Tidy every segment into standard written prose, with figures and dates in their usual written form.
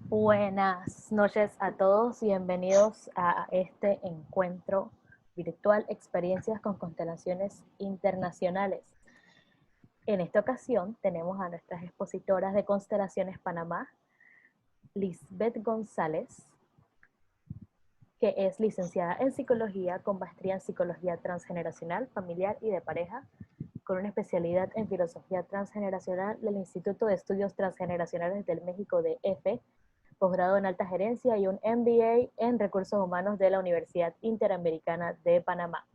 Buenas noches a todos, bienvenidos a este encuentro virtual Experiencias con Constelaciones Internacionales. En esta ocasión tenemos a nuestras expositoras de Constelaciones Panamá, Lisbeth González, que es licenciada en Psicología con maestría en Psicología Transgeneracional, Familiar y de Pareja, con una especialidad en Filosofía Transgeneracional del Instituto de Estudios Transgeneracionales del México de EFE, posgrado en Alta Gerencia y un MBA en Recursos Humanos de la Universidad Interamericana de Panamá.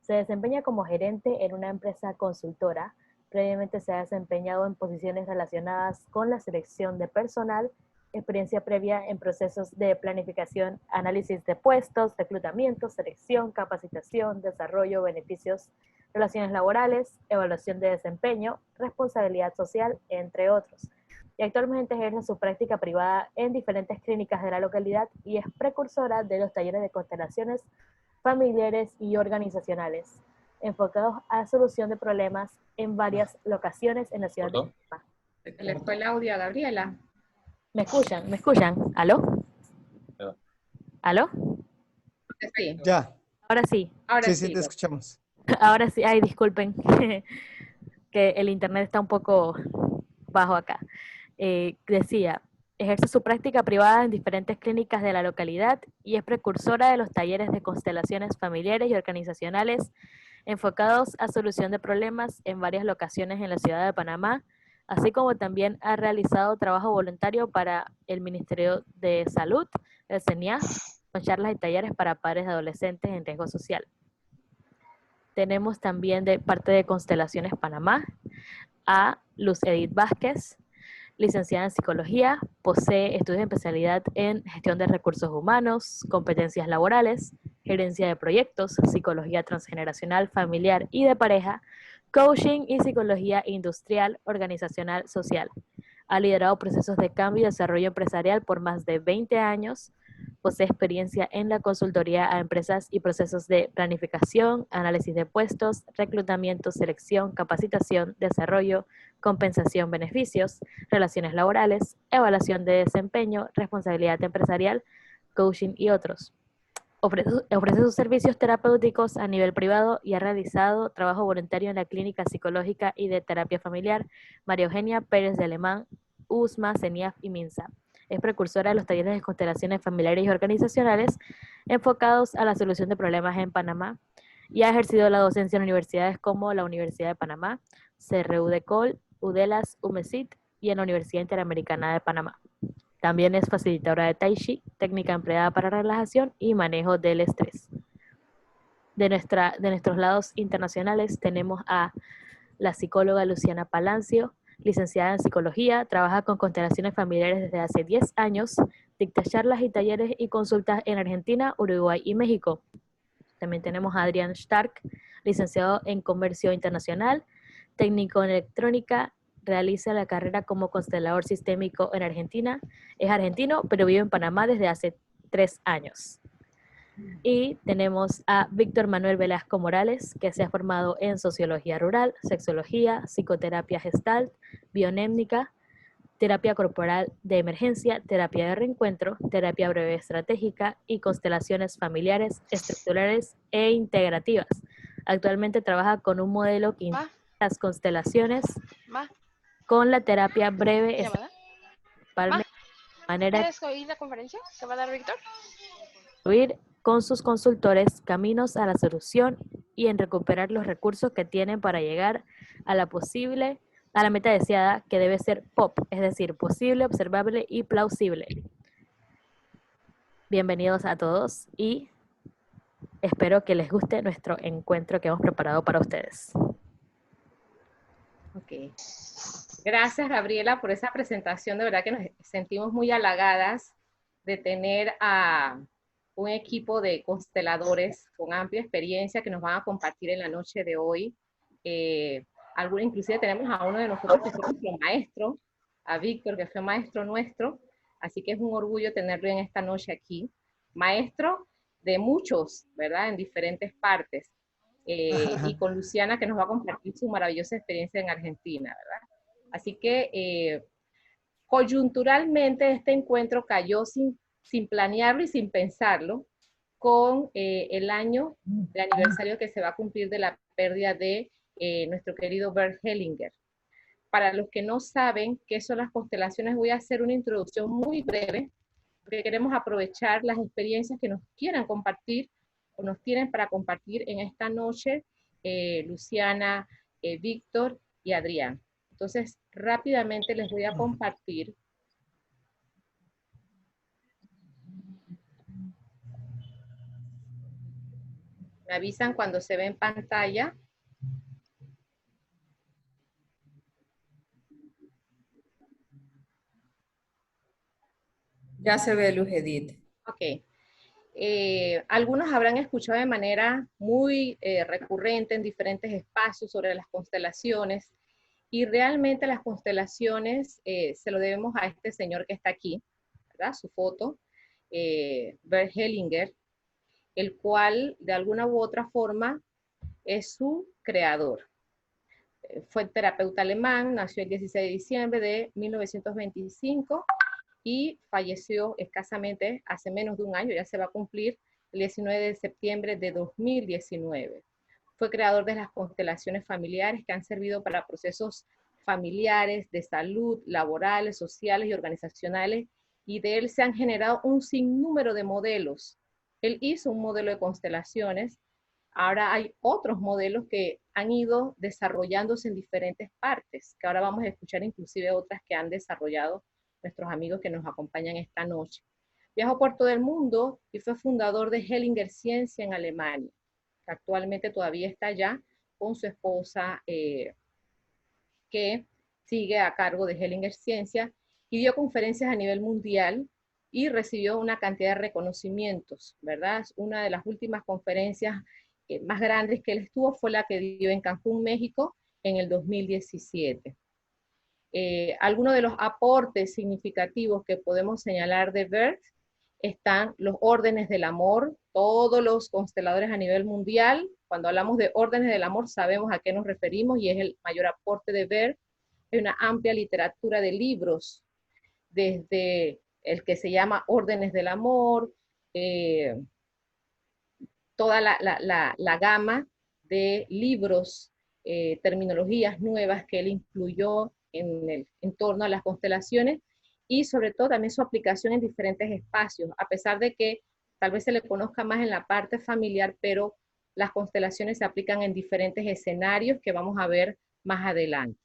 Se desempeña como gerente en una empresa consultora. Previamente se ha desempeñado en posiciones relacionadas con la selección de personal, experiencia previa en procesos de planificación, análisis de puestos, reclutamiento, selección, capacitación, desarrollo, beneficios, relaciones laborales, evaluación de desempeño, responsabilidad social, entre otros. Y actualmente ejerce su práctica privada en diferentes clínicas de la localidad y es precursora de los talleres de constelaciones familiares y organizacionales, enfocados a la solución de problemas en varias locaciones en la ciudad de Panamá. Le fue el audio a Gabriela. ¿Me escuchan? ¿Me escuchan? ¿Aló? ¿Aló? Sí. Ya. Ahora sí. Ahora Sí, te escuchamos. Ahora sí. Ay, disculpen, que el internet está un poco bajo acá. Decía, ejerce su práctica privada en diferentes clínicas de la localidad y es precursora de los talleres de constelaciones familiares y organizacionales enfocados a solución de problemas en varias locaciones en la ciudad de Panamá, así como también ha realizado trabajo voluntario para el Ministerio de Salud, el CENIAF, con charlas y talleres para padres de adolescentes en riesgo social. Tenemos también de parte de Constelaciones Panamá a Luz Edith Vázquez, licenciada en Psicología, posee estudios de especialidad en Gestión de Recursos Humanos, Competencias Laborales, Gerencia de Proyectos, Psicología Transgeneracional, Familiar y de Pareja, Coaching y Psicología Industrial, Organizacional, Social. Ha liderado procesos de cambio y desarrollo empresarial por más de 20 años. Posee experiencia en la consultoría a empresas y procesos de planificación, análisis de puestos, reclutamiento, selección, capacitación, desarrollo, compensación, beneficios, relaciones laborales, evaluación de desempeño, responsabilidad empresarial, coaching y otros. Ofrece sus servicios terapéuticos a nivel privado y ha realizado trabajo voluntario en la Clínica Psicológica y de Terapia Familiar María Eugenia Pérez de Alemán, USMA, CENIAF y MINSA. Es precursora de los talleres de constelaciones familiares y organizacionales enfocados a la solución de problemas en Panamá y ha ejercido la docencia en universidades como la Universidad de Panamá, CRU de Col, UDELAS, UMESIT y en la Universidad Interamericana de Panamá. También es facilitadora de Tai Chi, técnica empleada para relajación y manejo del estrés. De nuestros lados internacionales tenemos a la psicóloga Luciana Palancio, licenciada en Psicología, trabaja con constelaciones familiares desde hace 10 años, dicta charlas y talleres y consultas en Argentina, Uruguay y México. También tenemos a Adrián Stark, licenciado en Comercio Internacional, técnico en electrónica, realiza la carrera como constelador sistémico en Argentina, es argentino, pero vive en Panamá desde hace 3 años. Y tenemos a Víctor Manuel Velasco Morales, que se ha formado en Sociología Rural, Sexología, Psicoterapia Gestalt, Bionémnica, Terapia Corporal de Emergencia, Terapia de Reencuentro, Terapia Breve Estratégica y Constelaciones Familiares, Estructurales e Integrativas. Actualmente trabaja con un modelo que integra las constelaciones con la terapia breve estratégica, de manera ¿Quieres oír la conferencia que va a dar Víctor? construir con sus consultores caminos a la solución y en recuperar los recursos que tienen para llegar a la meta deseada, que debe ser POP, es decir, posible, observable y plausible. Bienvenidos a todos y espero que les guste nuestro encuentro que hemos preparado para ustedes. Ok. Gracias, Gabriela, por esa presentación. De verdad que nos sentimos muy halagadas de tener a un equipo de consteladores con amplia experiencia que nos van a compartir en la noche de hoy. Inclusive tenemos a uno de nosotros que fue nuestro maestro, a Víctor, que fue maestro nuestro, así que es un orgullo tenerlo en esta noche aquí. Maestro de muchos, ¿verdad? En diferentes partes. Y con Luciana, que nos va a compartir su maravillosa experiencia en Argentina, ¿verdad? Así que Coyunturalmente este encuentro cayó sin planearlo y sin pensarlo, con el año de aniversario que se va a cumplir de la pérdida de nuestro querido Bert Hellinger. Para los que no saben qué son las constelaciones, voy a hacer una introducción muy breve, porque queremos aprovechar las experiencias que nos quieran compartir o nos tienen para compartir en esta noche Luciana, Víctor y Adrián. Entonces, rápidamente les voy a compartir. Me avisan cuando se ve en pantalla. Ya se ve, Luz Edith. Ok. Algunos habrán escuchado de manera muy recurrente en diferentes espacios sobre las constelaciones, y realmente las constelaciones se lo debemos a este señor que está aquí, ¿verdad? Su foto, Bert Hellinger, el cual de alguna u otra forma es su creador. Fue terapeuta alemán, nació el 16 de diciembre de 1925 y falleció escasamente hace menos de un año, ya se va a cumplir el 19 de septiembre de 2019. Fue creador de las constelaciones familiares que han servido para procesos familiares, de salud, laborales, sociales y organizacionales, y de él se han generado un sinnúmero de modelos. Él hizo un modelo de constelaciones. Ahora hay otros modelos que han ido desarrollándose en diferentes partes, que ahora vamos a escuchar inclusive otras que han desarrollado nuestros amigos que nos acompañan esta noche. Viajó por todo el mundo y fue fundador de Hellinger Ciencia en Alemania, que actualmente todavía está allá con su esposa que sigue a cargo de Hellinger Ciencia, y dio conferencias a nivel mundial y recibió una cantidad de reconocimientos, ¿verdad? Una de las últimas conferencias más grandes que él estuvo fue la que dio en Cancún, México, en el 2017. Algunos de los aportes significativos que podemos señalar de Bert están los órdenes del amor. Todos los consteladores a nivel mundial, cuando hablamos de órdenes del amor, sabemos a qué nos referimos, y es el mayor aporte de Bert. Hay una amplia literatura de libros, desde el que se llama Órdenes del Amor, toda la gama de libros, terminologías nuevas que él incluyó en torno a las constelaciones, y sobre todo también su aplicación en diferentes espacios, a pesar de que tal vez se le conozca más en la parte familiar, pero las constelaciones se aplican en diferentes escenarios que vamos a ver más adelante.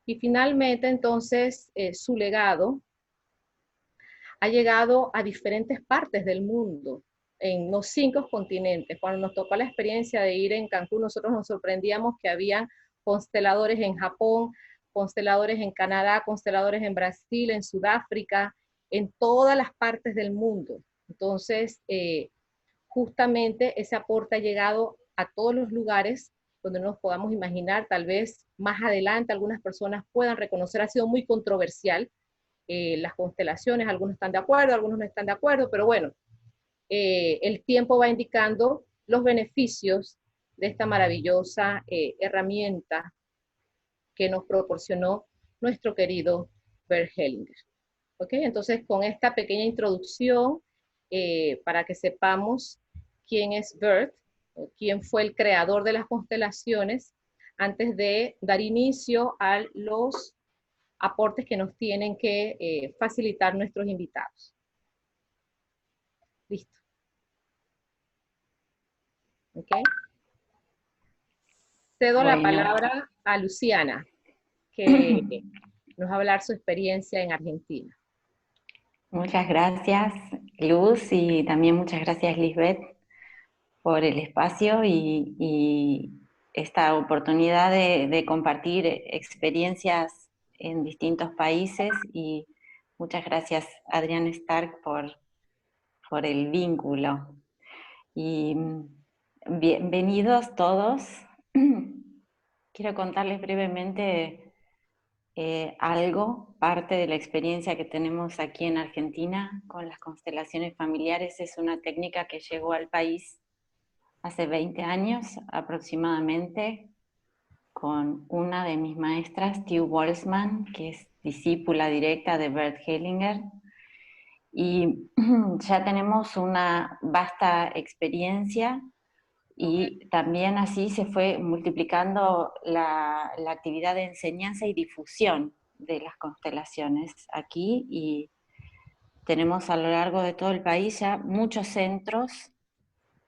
Y finalmente, entonces, su legado ha llegado a diferentes partes del mundo, en los 5 continentes. Cuando nos tocó la experiencia de ir en Cancún, nosotros nos sorprendíamos que había consteladores en Japón, consteladores en Canadá, consteladores en Brasil, en Sudáfrica, en todas las partes del mundo. Entonces, justamente ese aporte ha llegado a todos los lugares donde nos podamos imaginar. Tal vez más adelante algunas personas puedan reconocer. Ha sido muy controversial las constelaciones, algunos están de acuerdo, algunos no están de acuerdo, pero bueno, el tiempo va indicando los beneficios de esta maravillosa herramienta que nos proporcionó nuestro querido Bert Hellinger. ¿Ok? Entonces, con esta pequeña introducción, para que sepamos quién es Bert, o quién fue el creador de las constelaciones, antes de dar inicio a los aportes que nos tienen que facilitar nuestros invitados. Listo. ¿Ok? Cedo la palabra a Luciana, que nos va a hablar su experiencia en Argentina. Muchas gracias, Luz, y también muchas gracias, Lisbeth, por el espacio y esta oportunidad de compartir experiencias en distintos países, y muchas gracias, Adrián Stark, por el vínculo. Y bienvenidos todos. Quiero contarles brevemente parte de la experiencia que tenemos aquí en Argentina con las constelaciones familiares. Es una técnica que llegó al país hace 20 años aproximadamente, con una de mis maestras, Tiu Boltzmann, que es discípula directa de Bert Hellinger, y ya tenemos una vasta experiencia y también así se fue multiplicando la actividad de enseñanza y difusión de las constelaciones aquí, y tenemos a lo largo de todo el país ya muchos centros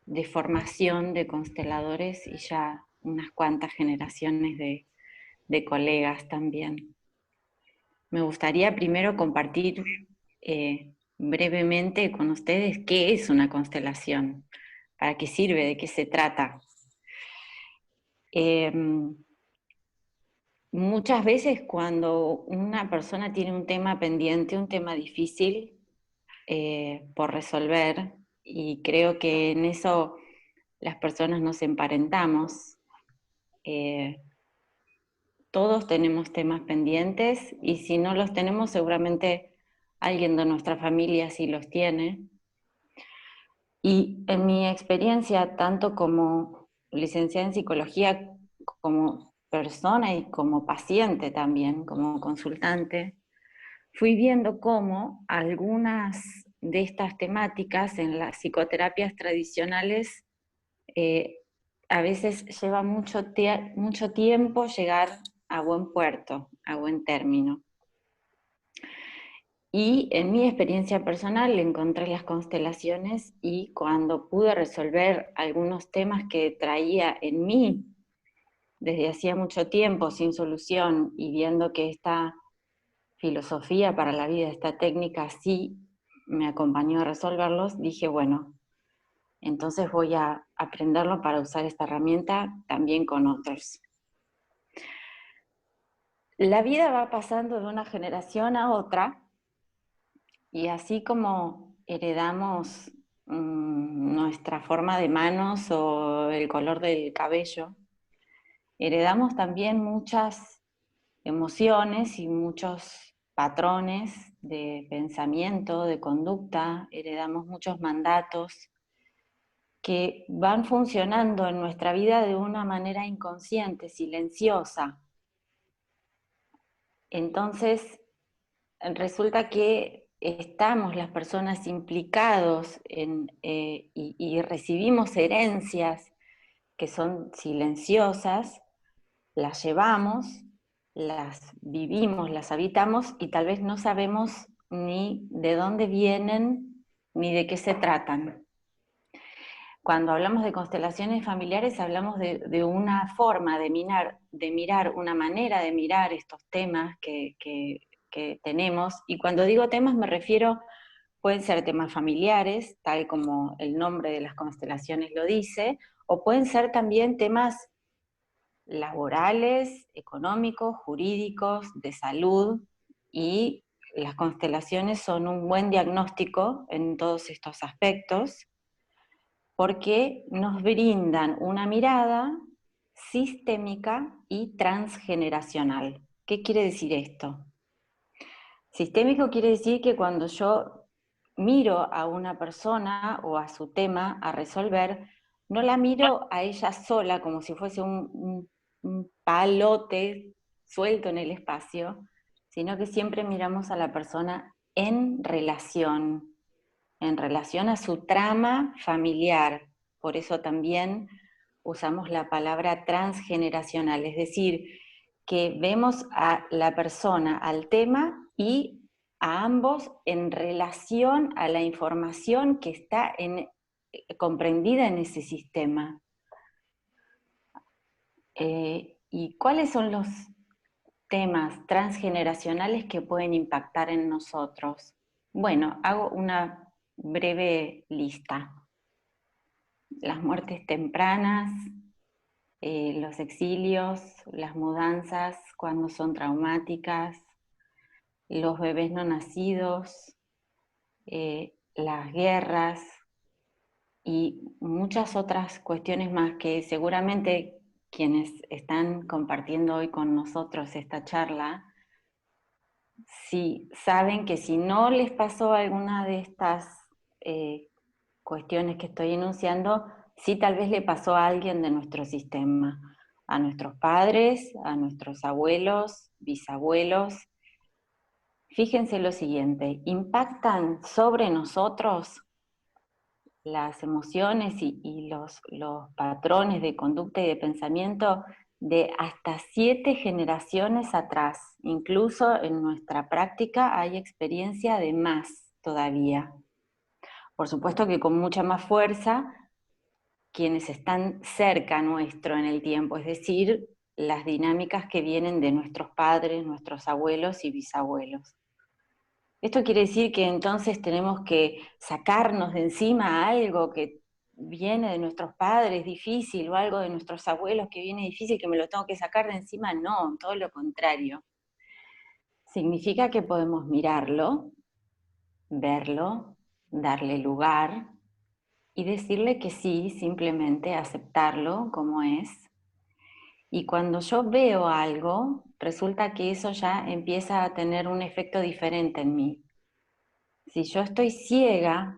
de formación de consteladores y ya unas cuantas generaciones de colegas también. Me gustaría primero compartir brevemente con ustedes qué es una constelación, para qué sirve, de qué se trata. Muchas veces cuando una persona tiene un tema pendiente, un tema difícil por resolver, y creo que en eso las personas nos emparentamos, todos tenemos temas pendientes, y si no los tenemos, seguramente alguien de nuestra familia sí los tiene. Y en mi experiencia, tanto como licenciada en psicología, como persona y como paciente también, como consultante, fui viendo cómo algunas de estas temáticas en las psicoterapias tradicionales a veces lleva mucho tiempo llegar a buen puerto, a buen término. Y en mi experiencia personal encontré las constelaciones, y cuando pude resolver algunos temas que traía en mí desde hacía mucho tiempo sin solución, y viendo que esta filosofía para la vida, esta técnica sí me acompañó a resolverlos, dije, bueno, entonces voy a aprenderlo para usar esta herramienta también con otros. La vida va pasando de una generación a otra, y así como heredamos nuestra forma de manos o el color del cabello, heredamos también muchas emociones y muchos patrones de pensamiento, de conducta, heredamos muchos mandatos que van funcionando en nuestra vida de una manera inconsciente, silenciosa. Entonces, resulta que estamos las personas implicados y recibimos herencias que son silenciosas, las llevamos, las vivimos, las habitamos, y tal vez no sabemos ni de dónde vienen ni de qué se tratan. Cuando hablamos de constelaciones familiares, hablamos de una forma de mirar, una manera de mirar estos temas que tenemos. Y cuando digo temas me refiero, pueden ser temas familiares, tal como el nombre de las constelaciones lo dice, o pueden ser también temas laborales, económicos, jurídicos, de salud, y las constelaciones son un buen diagnóstico en todos estos aspectos, porque nos brindan una mirada sistémica y transgeneracional. ¿Qué quiere decir esto? Sistémico quiere decir que cuando yo miro a una persona o a su tema a resolver, no la miro a ella sola como si fuese un palote suelto en el espacio, sino que siempre miramos a la persona en relación a su trama familiar. Por eso también usamos la palabra transgeneracional, es decir, que vemos a la persona, al tema, y a ambos en relación a la información que está comprendida en ese sistema. ¿Y cuáles son los temas transgeneracionales que pueden impactar en nosotros? Bueno, hago una breve lista. Las muertes tempranas, los exilios, las mudanzas cuando son traumáticas, los bebés no nacidos, las guerras y muchas otras cuestiones más que seguramente quienes están compartiendo hoy con nosotros esta charla, si saben que si no les pasó alguna de estas cuestiones que estoy enunciando, sí tal vez le pasó a alguien de nuestro sistema, a nuestros padres, a nuestros abuelos, bisabuelos, fíjense lo siguiente, impactan sobre nosotros las emociones y los patrones de conducta y de pensamiento de hasta 7 generaciones atrás. Incluso en nuestra práctica hay experiencia de más todavía. Por supuesto que con mucha más fuerza quienes están cerca nuestro en el tiempo, es decir, las dinámicas que vienen de nuestros padres, nuestros abuelos y bisabuelos. Esto quiere decir que entonces tenemos que sacarnos de encima algo que viene de nuestros padres difícil, o algo de nuestros abuelos que viene difícil, que me lo tengo que sacar de encima. No, todo lo contrario. Significa que podemos mirarlo, verlo, darle lugar y decirle que sí, simplemente aceptarlo como es. Y cuando yo veo algo, resulta que eso ya empieza a tener un efecto diferente en mí. Si yo estoy ciega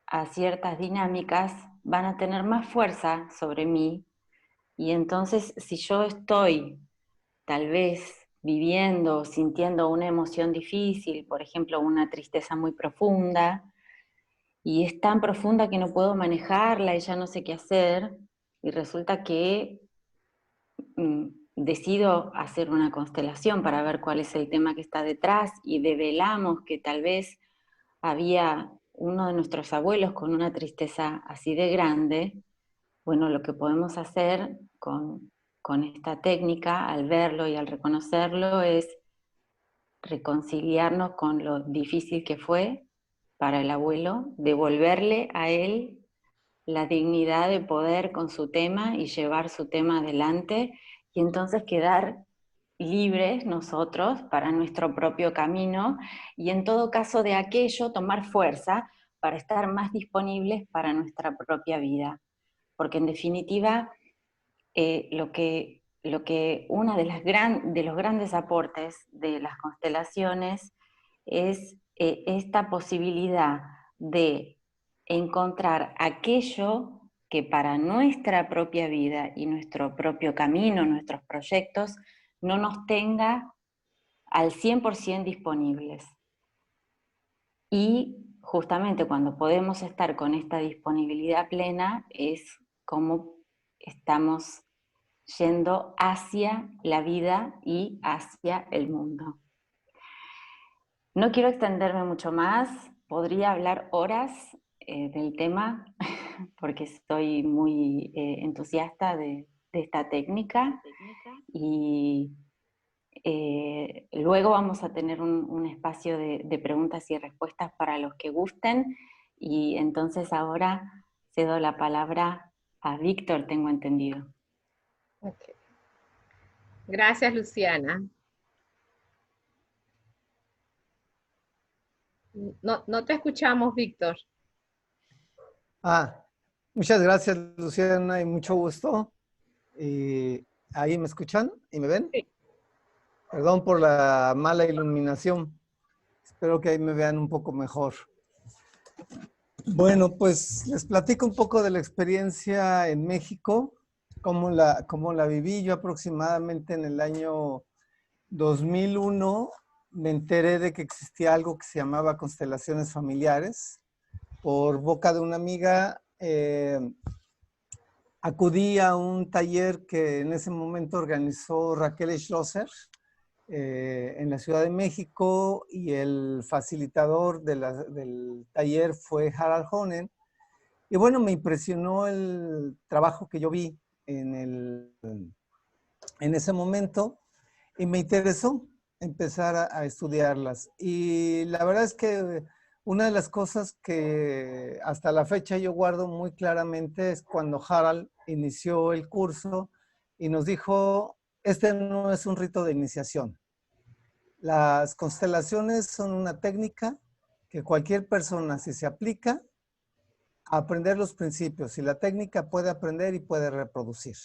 a ciertas dinámicas, van a tener más fuerza sobre mí, y entonces si yo estoy tal vez viviendo, sintiendo una emoción difícil, por ejemplo una tristeza muy profunda, y es tan profunda que no puedo manejarla y ya no sé qué hacer, y resulta que decido hacer una constelación para ver cuál es el tema que está detrás, y develamos que tal vez había uno de nuestros abuelos con una tristeza así de grande. Bueno, lo que podemos hacer con esta técnica, al verlo y al reconocerlo, es reconciliarnos con lo difícil que fue para el abuelo, devolverle a él la dignidad de poder con su tema y llevar su tema adelante, y entonces quedar libres nosotros para nuestro propio camino, y en todo caso de aquello tomar fuerza para estar más disponibles para nuestra propia vida. Porque en definitiva, uno de los grandes aportes de las constelaciones es esta posibilidad de encontrar aquello que para nuestra propia vida y nuestro propio camino, nuestros proyectos, no nos tenga al 100% disponibles. Y justamente cuando podemos estar con esta disponibilidad plena es como estamos yendo hacia la vida y hacia el mundo. No quiero extenderme mucho más, podría hablar horas del tema, porque estoy muy entusiasta de esta técnica, y luego vamos a tener un espacio de preguntas y respuestas para los que gusten, y entonces ahora cedo la palabra a Víctor, tengo entendido. Okay. Gracias, Luciana. No te escuchamos, Víctor. Muchas gracias, Luciana, y mucho gusto. ¿Ahí me escuchan y me ven? Sí. Perdón por la mala iluminación. Espero que ahí me vean un poco mejor. Bueno, pues les platico un poco de la experiencia en México, cómo la viví. Yo aproximadamente en el año 2001 me enteré de que existía algo que se llamaba constelaciones familiares. Por boca de una amiga, acudí a un taller que en ese momento organizó Raquel Schlosser en la Ciudad de México, y el facilitador del taller fue Harald Honen. Y bueno, me impresionó el trabajo que yo vi en ese momento, y me interesó empezar a estudiarlas. Y la verdad es que una de las cosas que hasta la fecha yo guardo muy claramente es cuando Harald inició el curso y nos dijo: este no es un rito de iniciación. Las constelaciones son una técnica que cualquier persona, si se aplica a aprender los principios y la técnica, puede aprender y puede reproducir.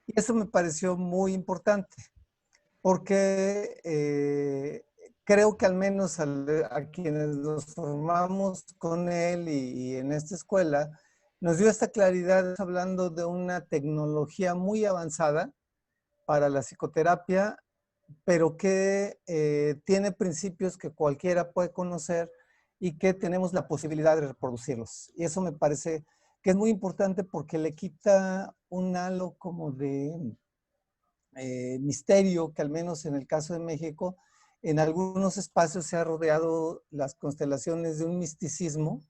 Y eso me pareció muy importante, porque creo que al menos a quienes nos formamos con él y en esta escuela, nos dio esta claridad, hablando de una tecnología muy avanzada para la psicoterapia pero que tiene principios que cualquiera puede conocer y que tenemos la posibilidad de reproducirlos. Y eso me parece que es muy importante porque le quita un halo como de misterio que al menos en el caso de México, en algunos espacios se ha rodeado las constelaciones de un misticismo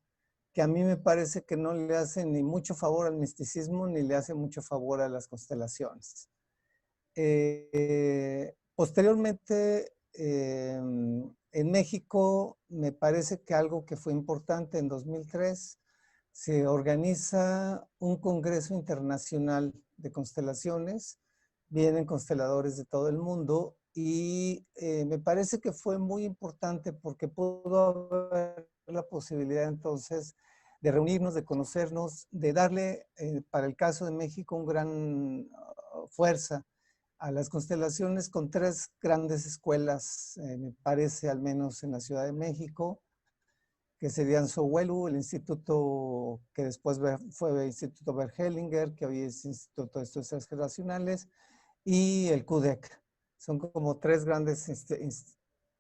que a mí me parece que no le hace ni mucho favor al misticismo ni le hace mucho favor a las constelaciones. Posteriormente, en México, me parece que algo que fue importante en 2003, se organiza un congreso internacional de constelaciones, vienen consteladores de todo el mundo y me parece que fue muy importante porque pudo haber la posibilidad entonces de reunirnos, de conocernos, de darle, para el caso de México, un gran fuerza a las constelaciones con tres grandes escuelas, me parece, al menos en la Ciudad de México, que serían Sowelu, el instituto que después fue el Instituto Bergelinger, que hoy es Instituto de Estudios Generacionales, y el CUDEC. Son como tres grandes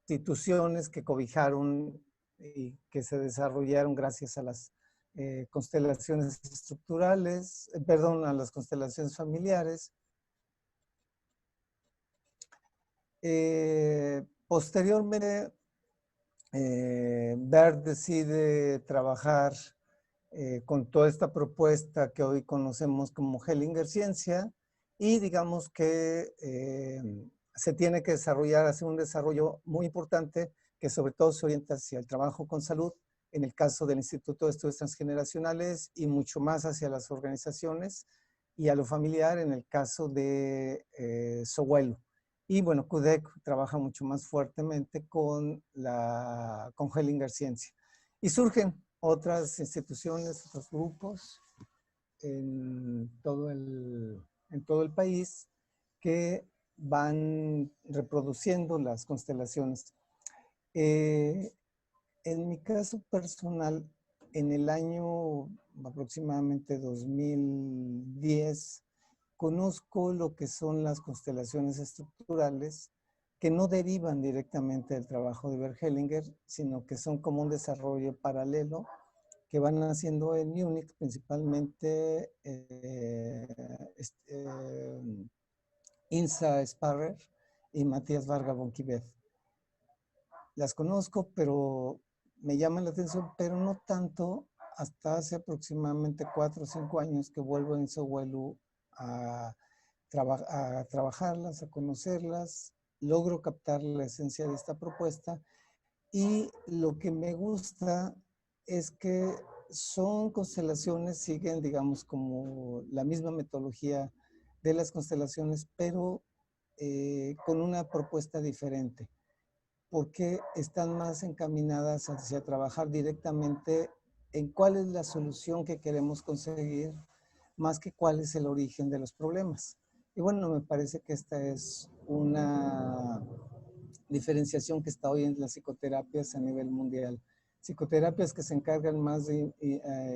instituciones que cobijaron y que se desarrollaron gracias a las constelaciones estructurales, perdón, a las constelaciones familiares. Posteriormente, Bert decide trabajar con toda esta propuesta que hoy conocemos como Hellinger Ciencia y digamos que se tiene que desarrollar, hacer un desarrollo muy importante que sobre todo se orienta hacia el trabajo con salud, en el caso del Instituto de Estudios Transgeneracionales y mucho más hacia las organizaciones y a lo familiar en el caso de Sowelu. Y bueno, CUDEC trabaja mucho más fuertemente con Hellinger Ciencia. Y surgen otras instituciones, otros grupos en todo el país que van reproduciendo las constelaciones. En mi caso personal, en el año aproximadamente 2010, conozco lo que son las constelaciones estructurales que no derivan directamente del trabajo de Bert Hellinger, sino que son como un desarrollo paralelo que van haciendo en Múnich, principalmente Insa Sparrer y Matías Varga Bonquivet. Las conozco, pero me llaman la atención, pero no tanto hasta hace aproximadamente 4 o 5 años que vuelvo en Sowelu a trabajarlas, a conocerlas, logro captar la esencia de esta propuesta y lo que me gusta es que son constelaciones, siguen digamos como la misma metodología de las constelaciones, pero con una propuesta diferente, porque están más encaminadas hacia trabajar directamente en cuál es la solución que queremos conseguir, más que cuál es el origen de los problemas. Y bueno, me parece que esta es una diferenciación que está hoy en las psicoterapias a nivel mundial. Psicoterapias que se encargan más de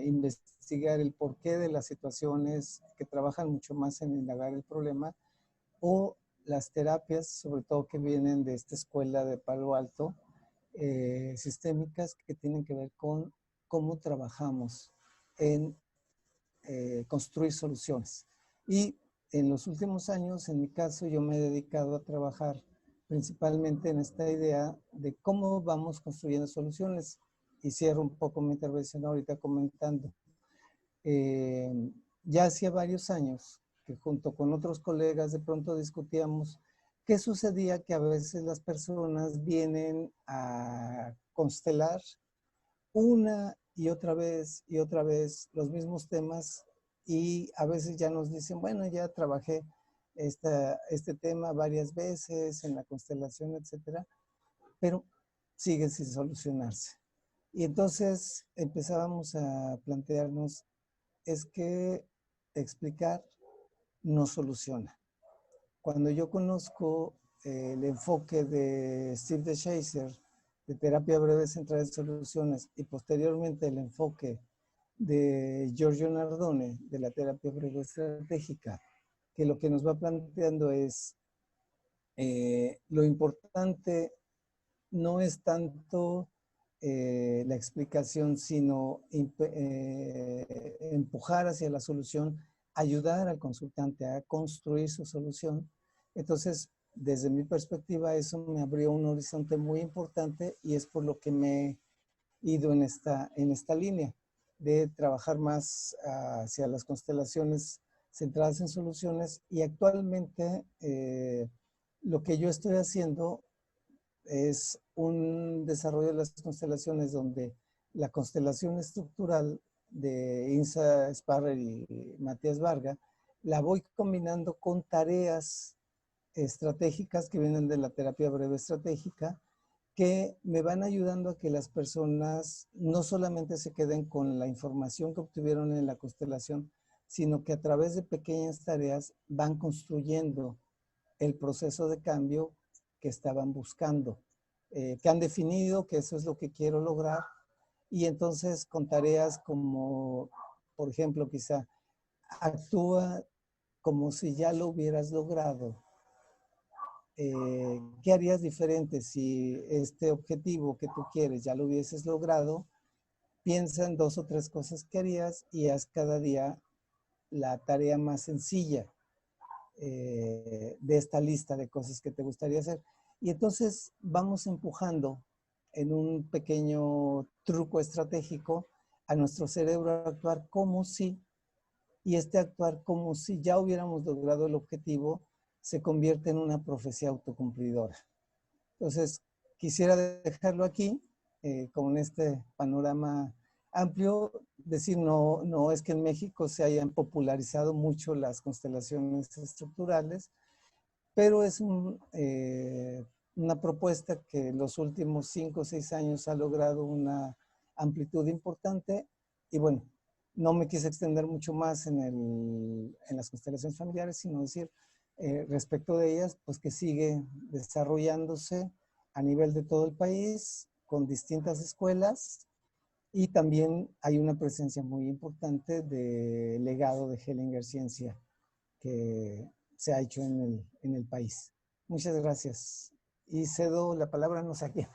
investigar el porqué de las situaciones, que trabajan mucho más en indagar el problema, o las terapias, sobre todo que vienen de esta escuela de Palo Alto, sistémicas que tienen que ver con cómo trabajamos en construir soluciones. Y en los últimos años, en mi caso, yo me he dedicado a trabajar principalmente en esta idea de cómo vamos construyendo soluciones. Y cierro un poco mi intervención ahorita comentando. Ya hacía varios años que junto con otros colegas de pronto discutíamos qué sucedía que a veces las personas vienen a constelar una y otra vez los mismos temas y a veces ya nos dicen, bueno, ya trabajé este tema varias veces en la constelación, etcétera, pero sigue sin solucionarse. Y entonces empezábamos a plantearnos, es que explicar no soluciona. Cuando yo conozco el enfoque de Steve DeShazer de terapia breve centrada en soluciones y posteriormente el enfoque de Giorgio Nardone de la terapia breve estratégica, que lo que nos va planteando es lo importante no es tanto la explicación, sino empujar hacia la solución, ayudar al consultante a construir su solución. Entonces, desde mi perspectiva, eso me abrió un horizonte muy importante y es por lo que me he ido en esta línea de trabajar más hacia las constelaciones centradas en soluciones. Y actualmente lo que yo estoy haciendo es un desarrollo de las constelaciones donde la constelación estructural de Insa Sparrer y Matías Varga la voy combinando con tareas estratégicas que vienen de la terapia breve estratégica, que me van ayudando a que las personas no solamente se queden con la información que obtuvieron en la constelación, sino que a través de pequeñas tareas van construyendo el proceso de cambio que estaban buscando, que han definido que eso es lo que quiero lograr. Y entonces con tareas como, por ejemplo, quizá actúa como si ya lo hubieras logrado. ¿Qué harías diferente si este objetivo que tú quieres ya lo hubieses logrado? Piensa en 2 o 3 cosas que harías y haz cada día la tarea más sencilla de esta lista de cosas que te gustaría hacer. Y entonces vamos empujando en un pequeño truco estratégico a nuestro cerebro a actuar como si, y este actuar como si ya hubiéramos logrado el objetivo, se convierte en una profecía autocumplidora. Entonces, quisiera dejarlo aquí, con este panorama amplio, decir, no es que en México se hayan popularizado mucho las constelaciones estructurales, pero es una propuesta que en los últimos 5 o 6 años ha logrado una amplitud importante. Y bueno, no me quise extender mucho más en las constelaciones familiares, sino decir, respecto de ellas, pues que sigue desarrollándose a nivel de todo el país, con distintas escuelas, y también hay una presencia muy importante de legado de Hellinger Ciencia que se ha hecho en el país. Muchas gracias. Y cedo la palabra, no sé a quién,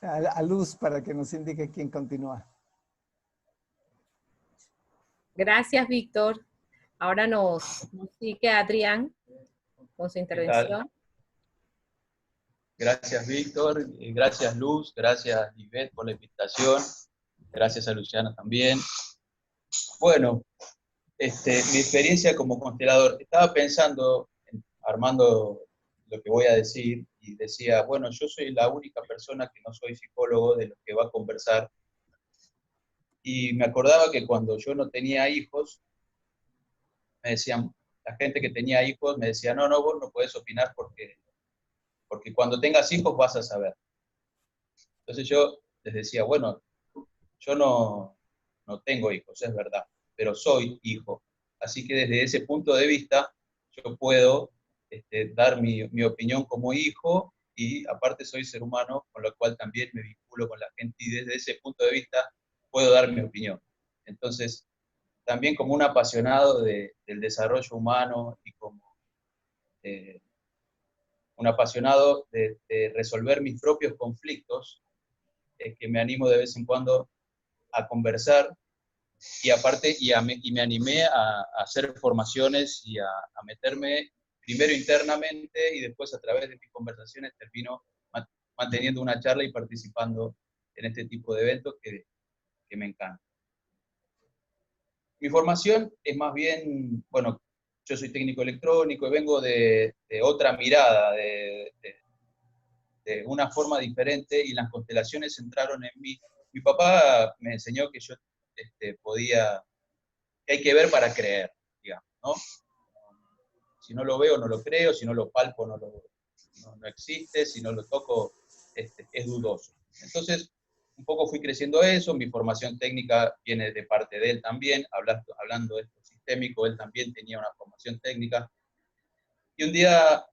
a Luz, para que nos indique quién continúa. Gracias, Víctor. Ahora nos sigue Adrián con su intervención. Gracias, Víctor. Gracias, Luz. Gracias, Ivette, por la invitación. Gracias a Luciana también. Bueno, mi experiencia como constelador. Estaba pensando, armando lo que voy a decir, y decía, bueno, yo soy la única persona que no soy psicólogo de los que va a conversar. Y me acordaba que cuando yo no tenía hijos, me decían, la gente que tenía hijos me decía, no, vos no podés opinar porque cuando tengas hijos vas a saber. Entonces yo les decía, bueno, yo no tengo hijos, es verdad, pero soy hijo. Así que desde ese punto de vista, yo puedo dar mi opinión como hijo, y aparte soy ser humano, con lo cual también me vinculo con la gente, y desde ese punto de vista puedo dar mi opinión. Entonces, también como un apasionado del desarrollo humano y como un apasionado de resolver mis propios conflictos, es que me animo de vez en cuando a conversar, y aparte, y me animé a hacer formaciones y a meterme primero internamente y después a través de mis conversaciones termino manteniendo una charla y participando en este tipo de eventos que me encanta. Mi formación es más bien, bueno, yo soy técnico electrónico y vengo de otra mirada, de una forma diferente, y las constelaciones entraron en mí. Mi papá me enseñó que yo podía, que hay que ver para creer, digamos, ¿no? Si no lo veo, no lo creo, si no lo palpo, no existe, si no lo toco, es dudoso. Entonces, un poco fui creciendo eso, mi formación técnica viene de parte de él también, hablando de esto sistémico, él también tenía una formación técnica. Y un día,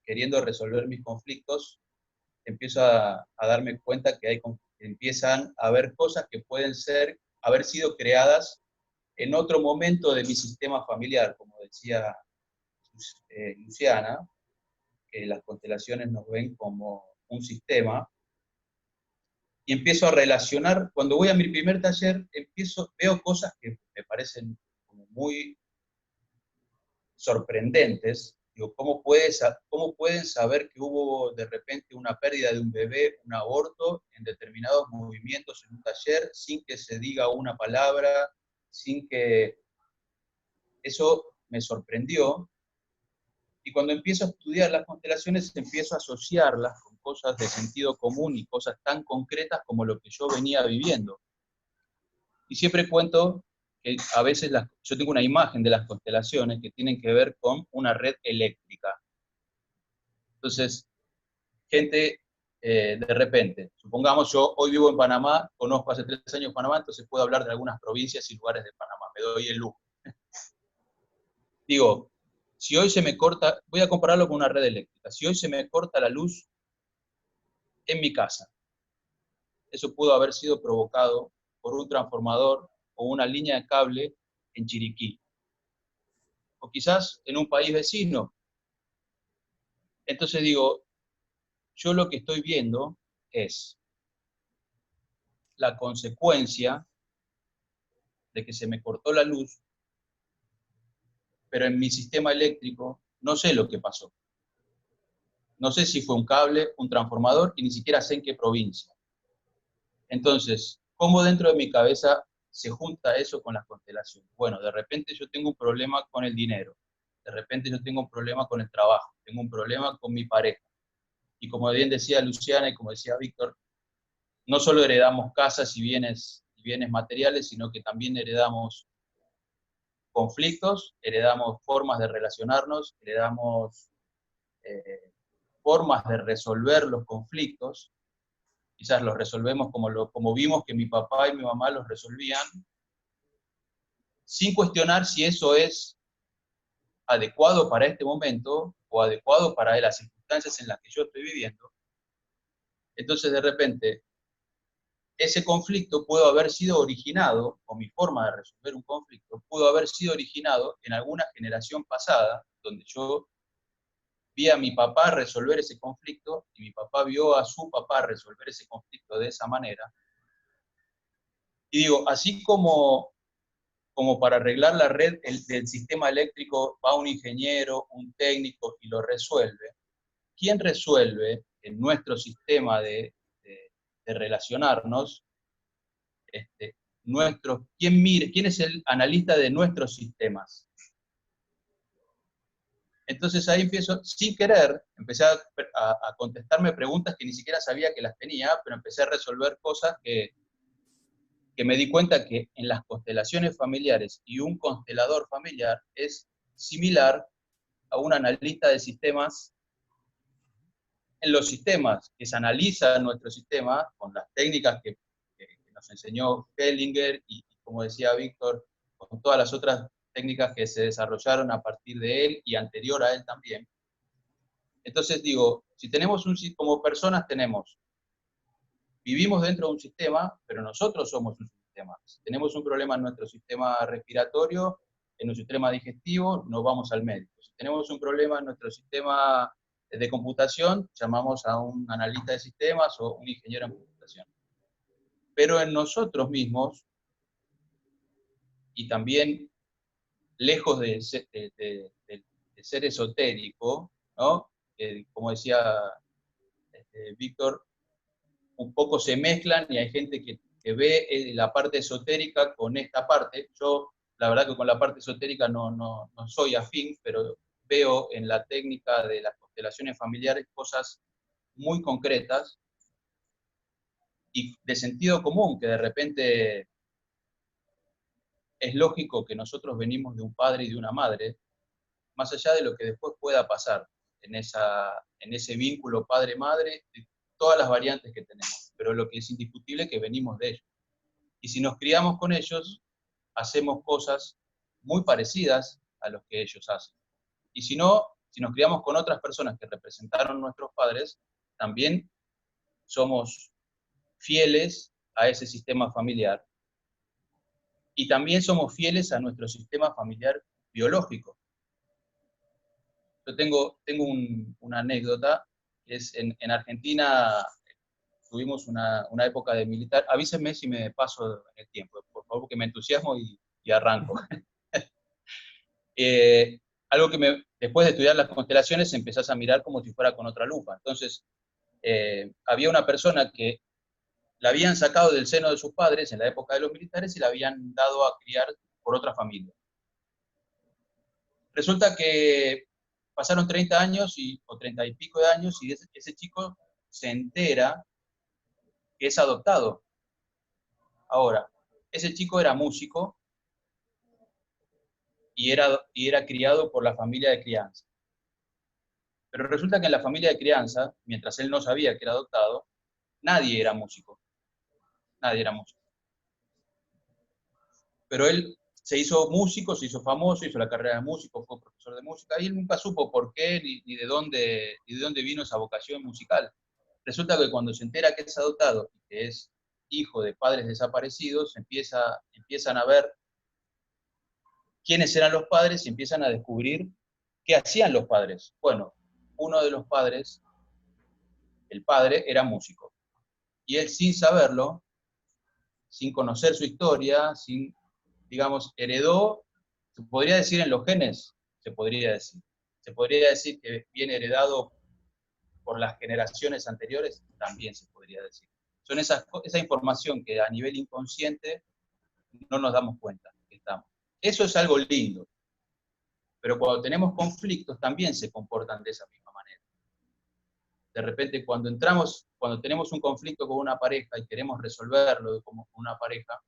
queriendo resolver mis conflictos, empiezo a darme cuenta que empiezan a haber cosas que pueden haber sido creadas en otro momento de mi sistema familiar, como decía Luciana, que las constelaciones nos ven como un sistema, y empiezo a relacionar, cuando voy a mi primer taller, veo cosas que me parecen como muy sorprendentes. Digo, ¿cómo pueden saber que hubo de repente una pérdida de un bebé, un aborto, en determinados movimientos en un taller, sin que se diga una palabra, sin que... Eso me sorprendió, y cuando empiezo a estudiar las constelaciones, empiezo a asociarlas con cosas de sentido común y cosas tan concretas como lo que yo venía viviendo. Y siempre cuento que a veces yo tengo una imagen de las constelaciones que tienen que ver con una red eléctrica. Entonces, gente, de repente, supongamos yo hoy vivo en Panamá, conozco hace 3 años Panamá, entonces puedo hablar de algunas provincias y lugares de Panamá, me doy el lujo. Digo, si hoy se me corta, voy a compararlo con una red eléctrica, si hoy se me corta la luz en mi casa, eso pudo haber sido provocado por un transformador o una línea de cable en Chiriquí, o quizás en un país vecino. Entonces digo, yo lo que estoy viendo es la consecuencia de que se me cortó la luz, pero en mi sistema eléctrico no sé lo que pasó. No sé si fue un cable, un transformador, y ni siquiera sé en qué provincia. Entonces, ¿cómo dentro de mi cabeza se junta eso con las constelaciones? Bueno, de repente yo tengo un problema con el dinero, de repente yo tengo un problema con el trabajo, tengo un problema con mi pareja. Y como bien decía Luciana y como decía Víctor, no solo heredamos casas y bienes materiales, sino que también heredamos conflictos, heredamos formas de relacionarnos, heredamos formas de resolver los conflictos. Quizás los resolvemos como vimos que mi papá y mi mamá los resolvían, sin cuestionar si eso es adecuado para este momento o adecuado para las circunstancias en las que yo estoy viviendo. Entonces, de repente, ese conflicto pudo haber sido originado, o mi forma de resolver un conflicto, pudo haber sido originado en alguna generación pasada, donde yo vi a mi papá resolver ese conflicto, y mi papá vio a su papá resolver ese conflicto de esa manera. Y digo, así como para arreglar la red del sistema eléctrico va un ingeniero, un técnico y lo resuelve, ¿quién resuelve en nuestro sistema de relacionarnos? ¿Quién es el analista de nuestros sistemas? Entonces ahí empiezo, sin querer, empecé a contestarme preguntas que ni siquiera sabía que las tenía, pero empecé a resolver cosas que me di cuenta que en las constelaciones familiares y un constelador familiar es similar a un analista de sistemas en los sistemas, que se analiza nuestro sistema con las técnicas que nos enseñó Hellinger y, como decía Víctor, con todas las otras técnicas que se desarrollaron a partir de él y anterior a él también. Entonces digo, si tenemos como personas vivimos dentro de un sistema, pero nosotros somos un sistema. Si tenemos un problema en nuestro sistema respiratorio, en nuestro sistema digestivo, nos vamos al médico. Si tenemos un problema en nuestro sistema de computación, llamamos a un analista de sistemas o un ingeniero en computación. Pero en nosotros mismos, y también lejos de ser esotérico, ¿no? Como decía Víctor, un poco se mezclan y hay gente que ve la parte esotérica con esta parte. Yo, la verdad que con la parte esotérica no soy afín, pero veo en la técnica de las constelaciones familiares cosas muy concretas y de sentido común, que de repente es lógico que nosotros venimos de un padre y de una madre, más allá de lo que después pueda pasar en ese vínculo padre-madre, de todas las variantes que tenemos, pero lo que es indiscutible es que venimos de ellos. Y si nos criamos con ellos, hacemos cosas muy parecidas a lo que ellos hacen. Y si no, si nos criamos con otras personas que representaron nuestros padres, también somos fieles a ese sistema familiar. Y también somos fieles a nuestro sistema familiar biológico. Yo tengo una anécdota, que es en Argentina tuvimos una época de militar. Avísenme si me paso el tiempo, por favor, porque me entusiasmo y arranco. Algo que después de estudiar las constelaciones empezás a mirar como si fuera con otra lupa. Entonces, había una persona que la habían sacado del seno de sus padres en la época de los militares y la habían dado a criar por otra familia. Resulta que pasaron 30 años o 30 y pico de años y ese chico se entera que es adoptado. Ahora, ese chico era músico y era criado por la familia de crianza. Pero resulta que en la familia de crianza, mientras él no sabía que era adoptado, nadie era músico. Nadie era músico. Pero él se hizo músico, se hizo famoso, hizo la carrera de músico, fue profesor de música, y él nunca supo por qué ni de dónde vino esa vocación musical. Resulta que cuando se entera que es adoptado y que es hijo de padres desaparecidos, empiezan a ver quiénes eran los padres y empiezan a descubrir qué hacían los padres. Bueno, uno de los padres, el padre, era músico. Y él, sin saberlo, sin conocer su historia, digamos, heredó, se podría decir en los genes, se podría decir que viene heredado por las generaciones anteriores, también se podría decir. Son esa información que a nivel inconsciente no nos damos cuenta que estamos. Eso es algo lindo, pero cuando tenemos conflictos también se comportan de esa misma manera. De repente cuando tenemos un conflicto con una pareja y queremos resolverlo como una pareja,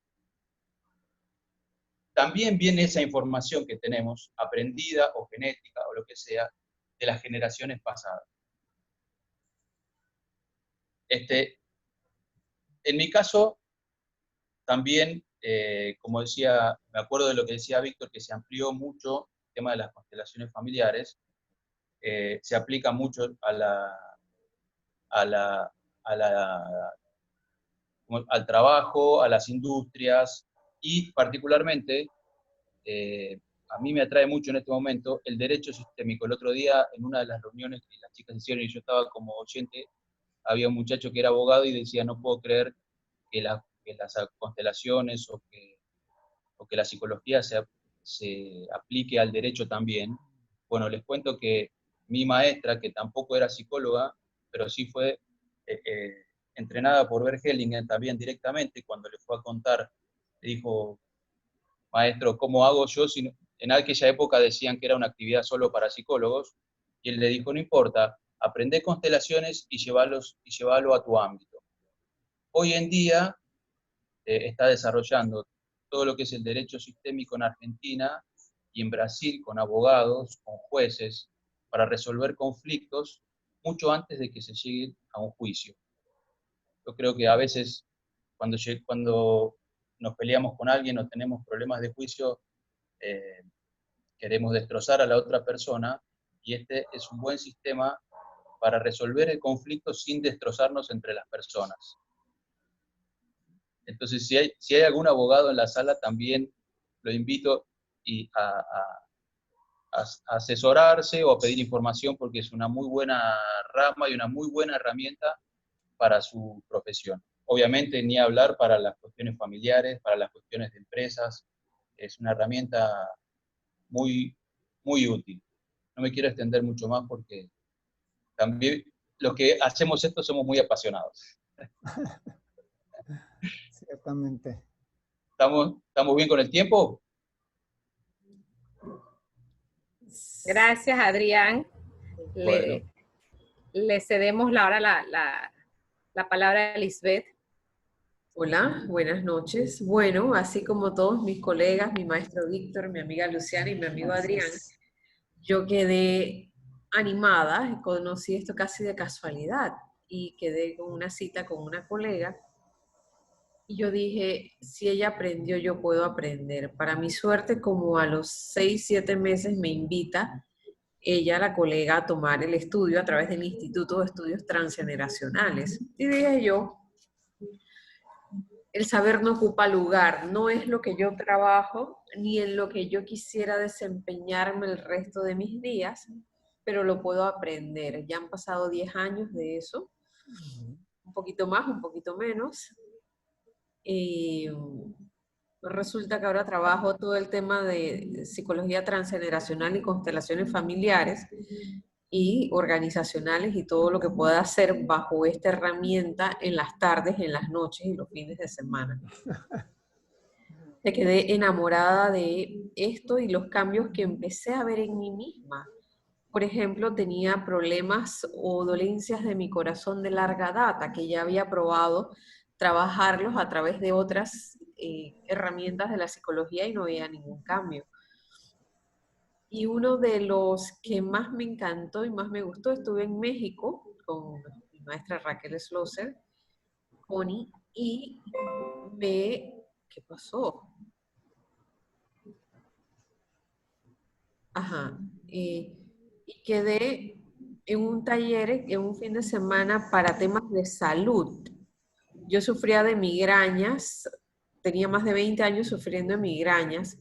también viene esa información que tenemos, aprendida o genética o lo que sea, de las generaciones pasadas. En mi caso, también, como decía, me acuerdo de lo que decía Víctor, que se amplió mucho el tema de las constelaciones familiares, se aplica mucho al trabajo, a las industrias, y particularmente, a mí me atrae mucho en este momento el derecho sistémico. El otro día, en una de las reuniones que las chicas hicieron y yo estaba como oyente, había un muchacho que era abogado y decía, no puedo creer que las constelaciones o que la psicología se aplique al derecho también. Bueno, les cuento que mi maestra, que tampoco era psicóloga, pero sí fue entrenada por Bert Hellinger también directamente, cuando le fue a contar, le dijo, maestro, ¿cómo hago yo? Si en aquella época decían que era una actividad solo para psicólogos, y él le dijo, no importa, aprende constelaciones y llévalo a tu ámbito. Hoy en día está desarrollando todo lo que es el derecho sistémico en Argentina y en Brasil con abogados, con jueces, para resolver conflictos mucho antes de que se llegue a un juicio. Yo creo que a veces cuando nos peleamos con alguien o tenemos problemas de juicio, queremos destrozar a la otra persona, y este es un buen sistema para resolver el conflicto sin destrozarnos entre las personas. Entonces, si hay algún abogado en la sala, también lo invito a asesorarse o a pedir información, porque es una muy buena rama y una muy buena herramienta para su profesión. Obviamente, ni hablar para las cuestiones familiares, para las cuestiones de empresas, es una herramienta muy, muy útil. No me quiero extender mucho más porque también los que hacemos esto somos muy apasionados. Ciertamente. ¿Estamos bien con el tiempo? Gracias, Adrián. Bueno. Le cedemos ahora la palabra a Lisbeth. Hola, buenas noches. Bueno, así como todos mis colegas, mi maestro Víctor, mi amiga Luciana y mi amigo Adrián, yo quedé animada, conocí esto casi de casualidad y quedé con una cita con una colega y yo dije, si ella aprendió, yo puedo aprender. Para mi suerte, como a los 6, 7 meses me invita ella, la colega, a tomar el estudio a través del Instituto de Estudios Transgeneracionales. Y dije yo, el saber no ocupa lugar, no es lo que yo trabajo, ni en lo que yo quisiera desempeñarme el resto de mis días, pero lo puedo aprender. Ya han pasado 10 años de eso, un poquito más, un poquito menos. Y resulta que ahora trabajo todo el tema de psicología transgeneracional y constelaciones familiares y organizacionales y todo lo que pueda hacer bajo esta herramienta en las tardes, en las noches y los fines de semana. Me quedé enamorada de esto y los cambios que empecé a ver en mí misma. Por ejemplo, tenía problemas o dolencias de mi corazón de larga data que ya había probado trabajarlos a través de otras herramientas de la psicología y no veía ningún cambio. Y uno de los que más me encantó y más me gustó, estuve en México con mi maestra Raquel Schlosser, Connie, y ¿qué pasó? Ajá. Y quedé en un taller, en un fin de semana para temas de salud. Yo sufría de migrañas, tenía más de 20 años sufriendo de migrañas.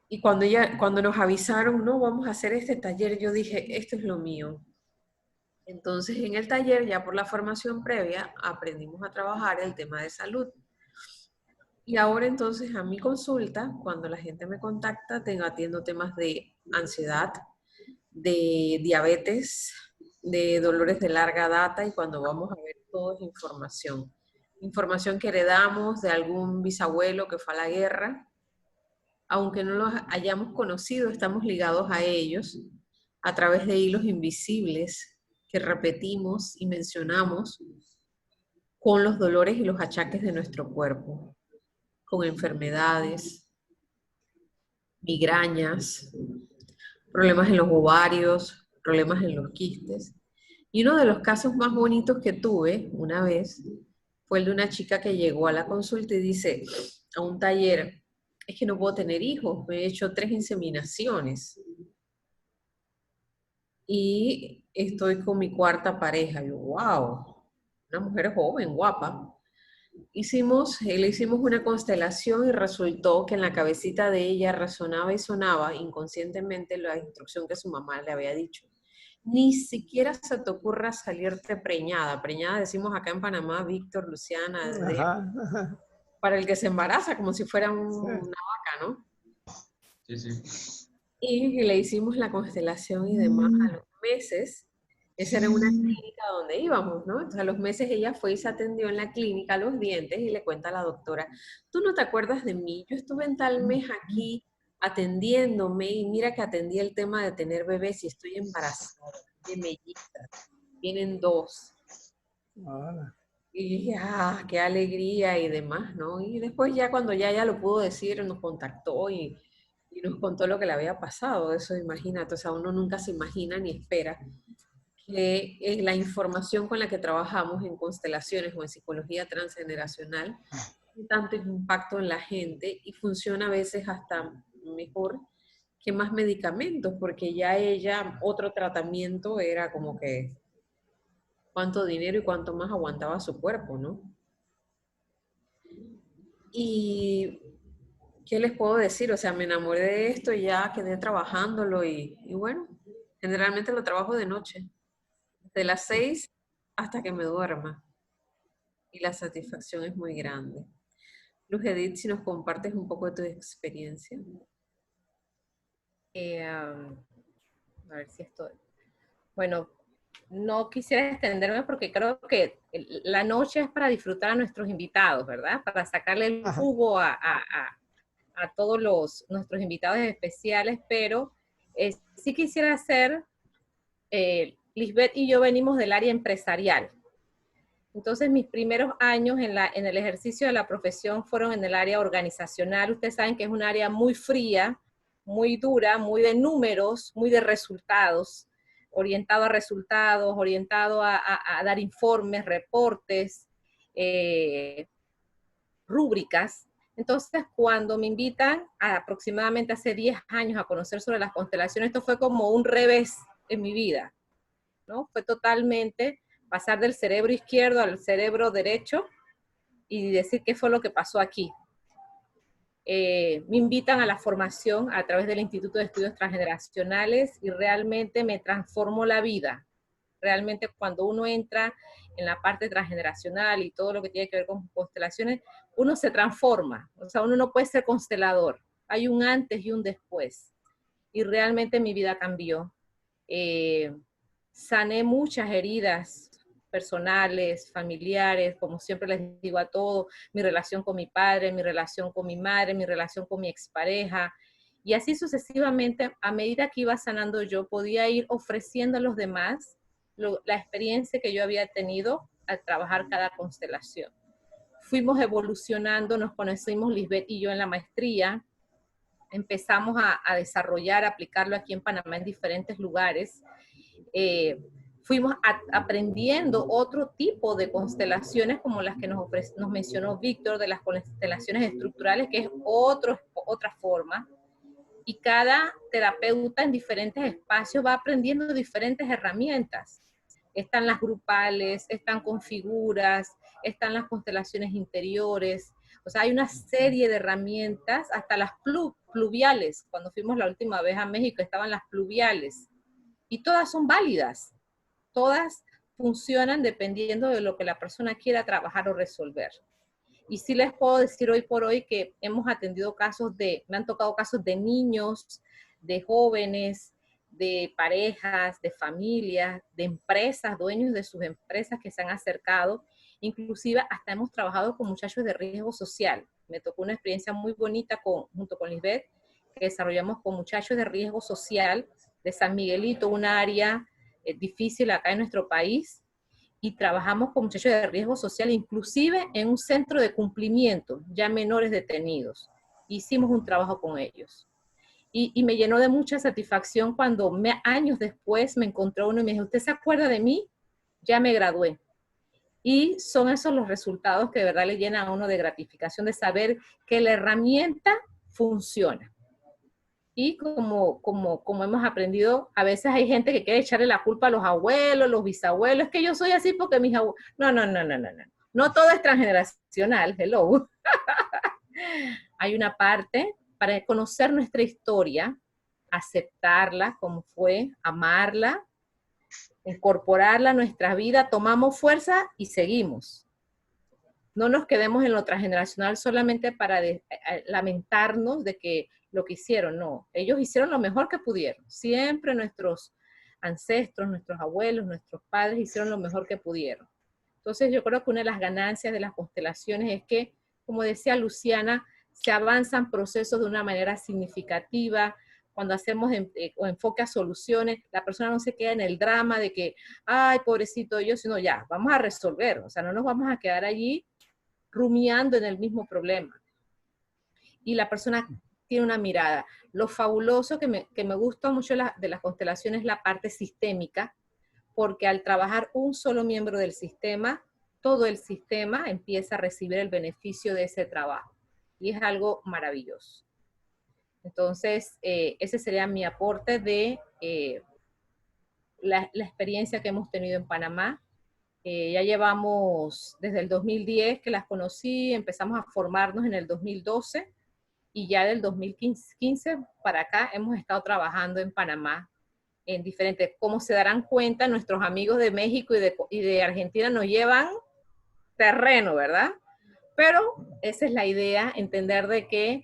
Y cuando nos avisaron, no, vamos a hacer este taller, yo dije, esto es lo mío. Entonces, en el taller, ya por la formación previa, aprendimos a trabajar el tema de salud. Y ahora entonces a mi consulta, cuando la gente me contacta, atiendo temas de ansiedad, de diabetes, de dolores de larga data, y cuando vamos a ver todo es información. Información que heredamos de algún bisabuelo que fue a la guerra. Aunque no los hayamos conocido, estamos ligados a ellos a través de hilos invisibles que repetimos y mencionamos con los dolores y los achaques de nuestro cuerpo, con enfermedades, migrañas, problemas en los ovarios, problemas en los quistes. Y uno de los casos más bonitos que tuve una vez fue el de una chica que llegó a la consulta y dice, a un taller, es que no puedo tener hijos, me he hecho 3 inseminaciones y estoy con mi 4ª pareja. Yo, wow, una mujer joven, guapa. Le hicimos una constelación y resultó que en la cabecita de ella resonaba y sonaba inconscientemente la instrucción que su mamá le había dicho. Ni siquiera se te ocurra salirte preñada. Preñada decimos acá en Panamá, Víctor, Luciana, para el que se embaraza, como si fuera una vaca, ¿no? Sí, sí. Y le hicimos la constelación y demás a los meses. Esa era una clínica donde íbamos, ¿no? Entonces a los meses ella fue y se atendió en la clínica los dientes y le cuenta a la doctora, ¿tú no te acuerdas de mí? Yo estuve en tal mes aquí atendiéndome y mira que atendí el tema de tener bebés y estoy embarazada de mellizas. Vienen 2. Y dije, qué alegría y demás, ¿no? Y después ya cuando ya lo pudo decir, nos contactó y nos contó lo que le había pasado. Eso, imagínate, o sea, uno nunca se imagina ni espera que la información con la que trabajamos en constelaciones o en psicología transgeneracional tiene tanto impacto en la gente y funciona a veces hasta mejor que más medicamentos, porque ya otro tratamiento era como que cuánto dinero y cuánto más aguantaba su cuerpo, ¿no? Y ¿qué les puedo decir? O sea, me enamoré de esto y ya quedé trabajándolo y bueno, generalmente lo trabajo de noche, de las 6 hasta que me duerma. Y la satisfacción es muy grande. Luz Edith, si nos compartes un poco de tu experiencia. A ver si estoy. Bueno, no quisiera extenderme porque creo que la noche es para disfrutar a nuestros invitados, ¿verdad? Para sacarle el jugo a todos nuestros invitados especiales, pero sí quisiera hacer, Lisbeth y yo venimos del área empresarial. Entonces mis primeros años en el ejercicio de la profesión fueron en el área organizacional. Ustedes saben que es un área muy fría, muy dura, muy de números, muy de resultados, orientado a resultados, orientado a dar informes, reportes, rúbricas. Entonces, cuando me invitan aproximadamente hace 10 años a conocer sobre las constelaciones, esto fue como un revés en mi vida, ¿no? Fue totalmente pasar del cerebro izquierdo al cerebro derecho y decir qué fue lo que pasó aquí. me invitan a la formación a través del Instituto de Estudios Transgeneracionales y realmente me transformó la vida. Realmente cuando uno entra en la parte transgeneracional y todo lo que tiene que ver con constelaciones, uno se transforma. O sea, uno no puede ser constelador. Hay un antes y un después. Y realmente mi vida cambió. Sané muchas heridas personales, familiares, como siempre les digo a todos, mi relación con mi padre, mi relación con mi madre, mi relación con mi expareja, y así sucesivamente, a medida que iba sanando yo, podía ir ofreciendo a los demás la experiencia que yo había tenido al trabajar cada constelación. Fuimos evolucionando, nos conocimos Lisbeth y yo en la maestría, empezamos a desarrollar, a aplicarlo aquí en Panamá en diferentes lugares. Fuimos aprendiendo otro tipo de constelaciones como las que nos mencionó Víctor, de las constelaciones estructurales, que es otra forma. Y cada terapeuta en diferentes espacios va aprendiendo diferentes herramientas. Están las grupales, están con figuras, están las constelaciones interiores. O sea, hay una serie de herramientas, hasta las pluviales. Cuando fuimos la última vez a México estaban las pluviales. Y todas son válidas. Todas funcionan dependiendo de lo que la persona quiera trabajar o resolver. Y sí les puedo decir hoy por hoy que hemos atendido me han tocado casos de niños, de jóvenes, de parejas, de familias, de empresas, dueños de sus empresas que se han acercado. Inclusive hasta hemos trabajado con muchachos de riesgo social. Me tocó una experiencia muy bonita junto con Lisbeth, que desarrollamos con muchachos de riesgo social de San Miguelito, una área difícil acá en nuestro país, y trabajamos con muchachos de riesgo social, inclusive en un centro de cumplimiento, ya menores detenidos. Hicimos un trabajo con ellos. Y me llenó de mucha satisfacción cuando años después me encontró uno y me dijo, ¿usted se acuerda de mí? Ya me gradué. Y son esos los resultados que de verdad le llenan a uno de gratificación, de saber que la herramienta funciona. Y como hemos aprendido, a veces hay gente que quiere echarle la culpa a los abuelos, los bisabuelos, es que yo soy así porque mis abuelos... No. No todo es transgeneracional, hello. Hay una parte para conocer nuestra historia, aceptarla como fue, amarla, incorporarla a nuestra vida, tomamos fuerza y seguimos. No nos quedemos en lo transgeneracional solamente para lamentarnos de que lo que hicieron, no. Ellos hicieron lo mejor que pudieron. Siempre nuestros ancestros, nuestros abuelos, nuestros padres hicieron lo mejor que pudieron. Entonces yo creo que una de las ganancias de las constelaciones es que, como decía Luciana, se avanzan procesos de una manera significativa. Cuando hacemos enfoque a soluciones, la persona no se queda en el drama de que, ay, pobrecito yo, sino ya, vamos a resolver. O sea, no nos vamos a quedar allí rumiando en el mismo problema. Y la persona tiene una mirada. Lo fabuloso que me gusta mucho de las constelaciones es la parte sistémica, porque al trabajar un solo miembro del sistema, todo el sistema empieza a recibir el beneficio de ese trabajo. Y es algo maravilloso. Entonces, ese sería mi aporte de la experiencia que hemos tenido en Panamá. Ya llevamos desde el 2010 que las conocí, empezamos a formarnos en el 2012 y ya del 2015 para acá hemos estado trabajando en Panamá en diferentes, como se darán cuenta, nuestros amigos de México y de Argentina nos llevan terreno, ¿verdad? Pero esa es la idea, entender de que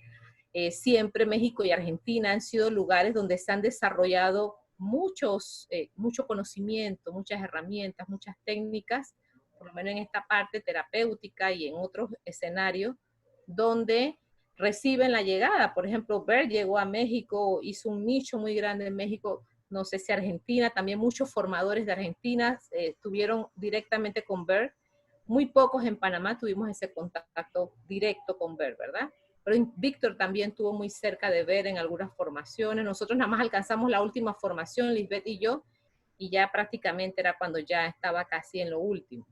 siempre México y Argentina han sido lugares donde se han desarrollado mucho conocimiento, muchas herramientas, muchas técnicas, por lo menos en esta parte terapéutica y en otros escenarios, donde reciben la llegada. Por ejemplo, Bert llegó a México, hizo un nicho muy grande en México, no sé si Argentina, también muchos formadores de Argentina estuvieron directamente con Bert. Muy pocos en Panamá tuvimos ese contacto directo con Bert, ¿verdad? Pero Víctor también estuvo muy cerca de Bert en algunas formaciones. Nosotros nada más alcanzamos la última formación, Lisbeth y yo, y ya prácticamente era cuando ya estaba casi en lo último.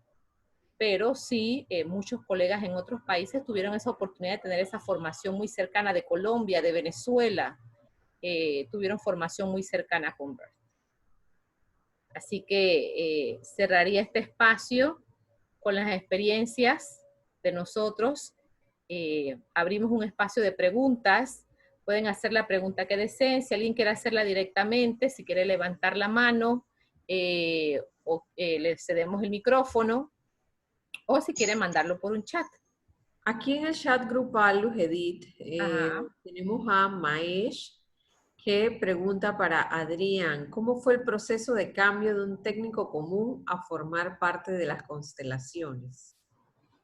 Pero sí, muchos colegas en otros países tuvieron esa oportunidad de tener esa formación muy cercana de Colombia, de Venezuela, tuvieron formación muy cercana con Bert. Así que cerraría este espacio con las experiencias de nosotros abrimos un espacio de preguntas. Pueden hacer la pregunta que deseen. Si alguien quiere hacerla directamente, si quiere levantar la mano, le cedemos el micrófono, o si quiere mandarlo por un chat. Aquí en el chat grupal, Luz Edith, tenemos a Maesh, que pregunta para Adrián, ¿cómo fue el proceso de cambio de un técnico común a formar parte de las constelaciones?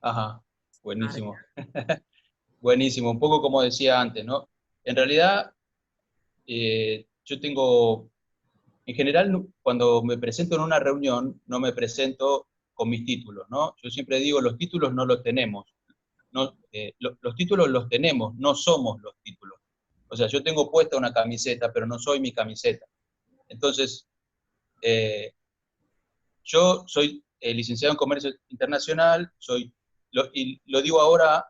Ajá, buenísimo. Buenísimo, un poco como decía antes, ¿no? En realidad, yo tengo, en general, cuando me presento en una reunión, no me presento con mis títulos, ¿no? Yo siempre digo, los títulos no los tenemos. No, los títulos los tenemos, no somos los títulos. O sea, yo tengo puesta una camiseta, pero no soy mi camiseta. Entonces, yo soy licenciado en Comercio Internacional, y lo digo ahora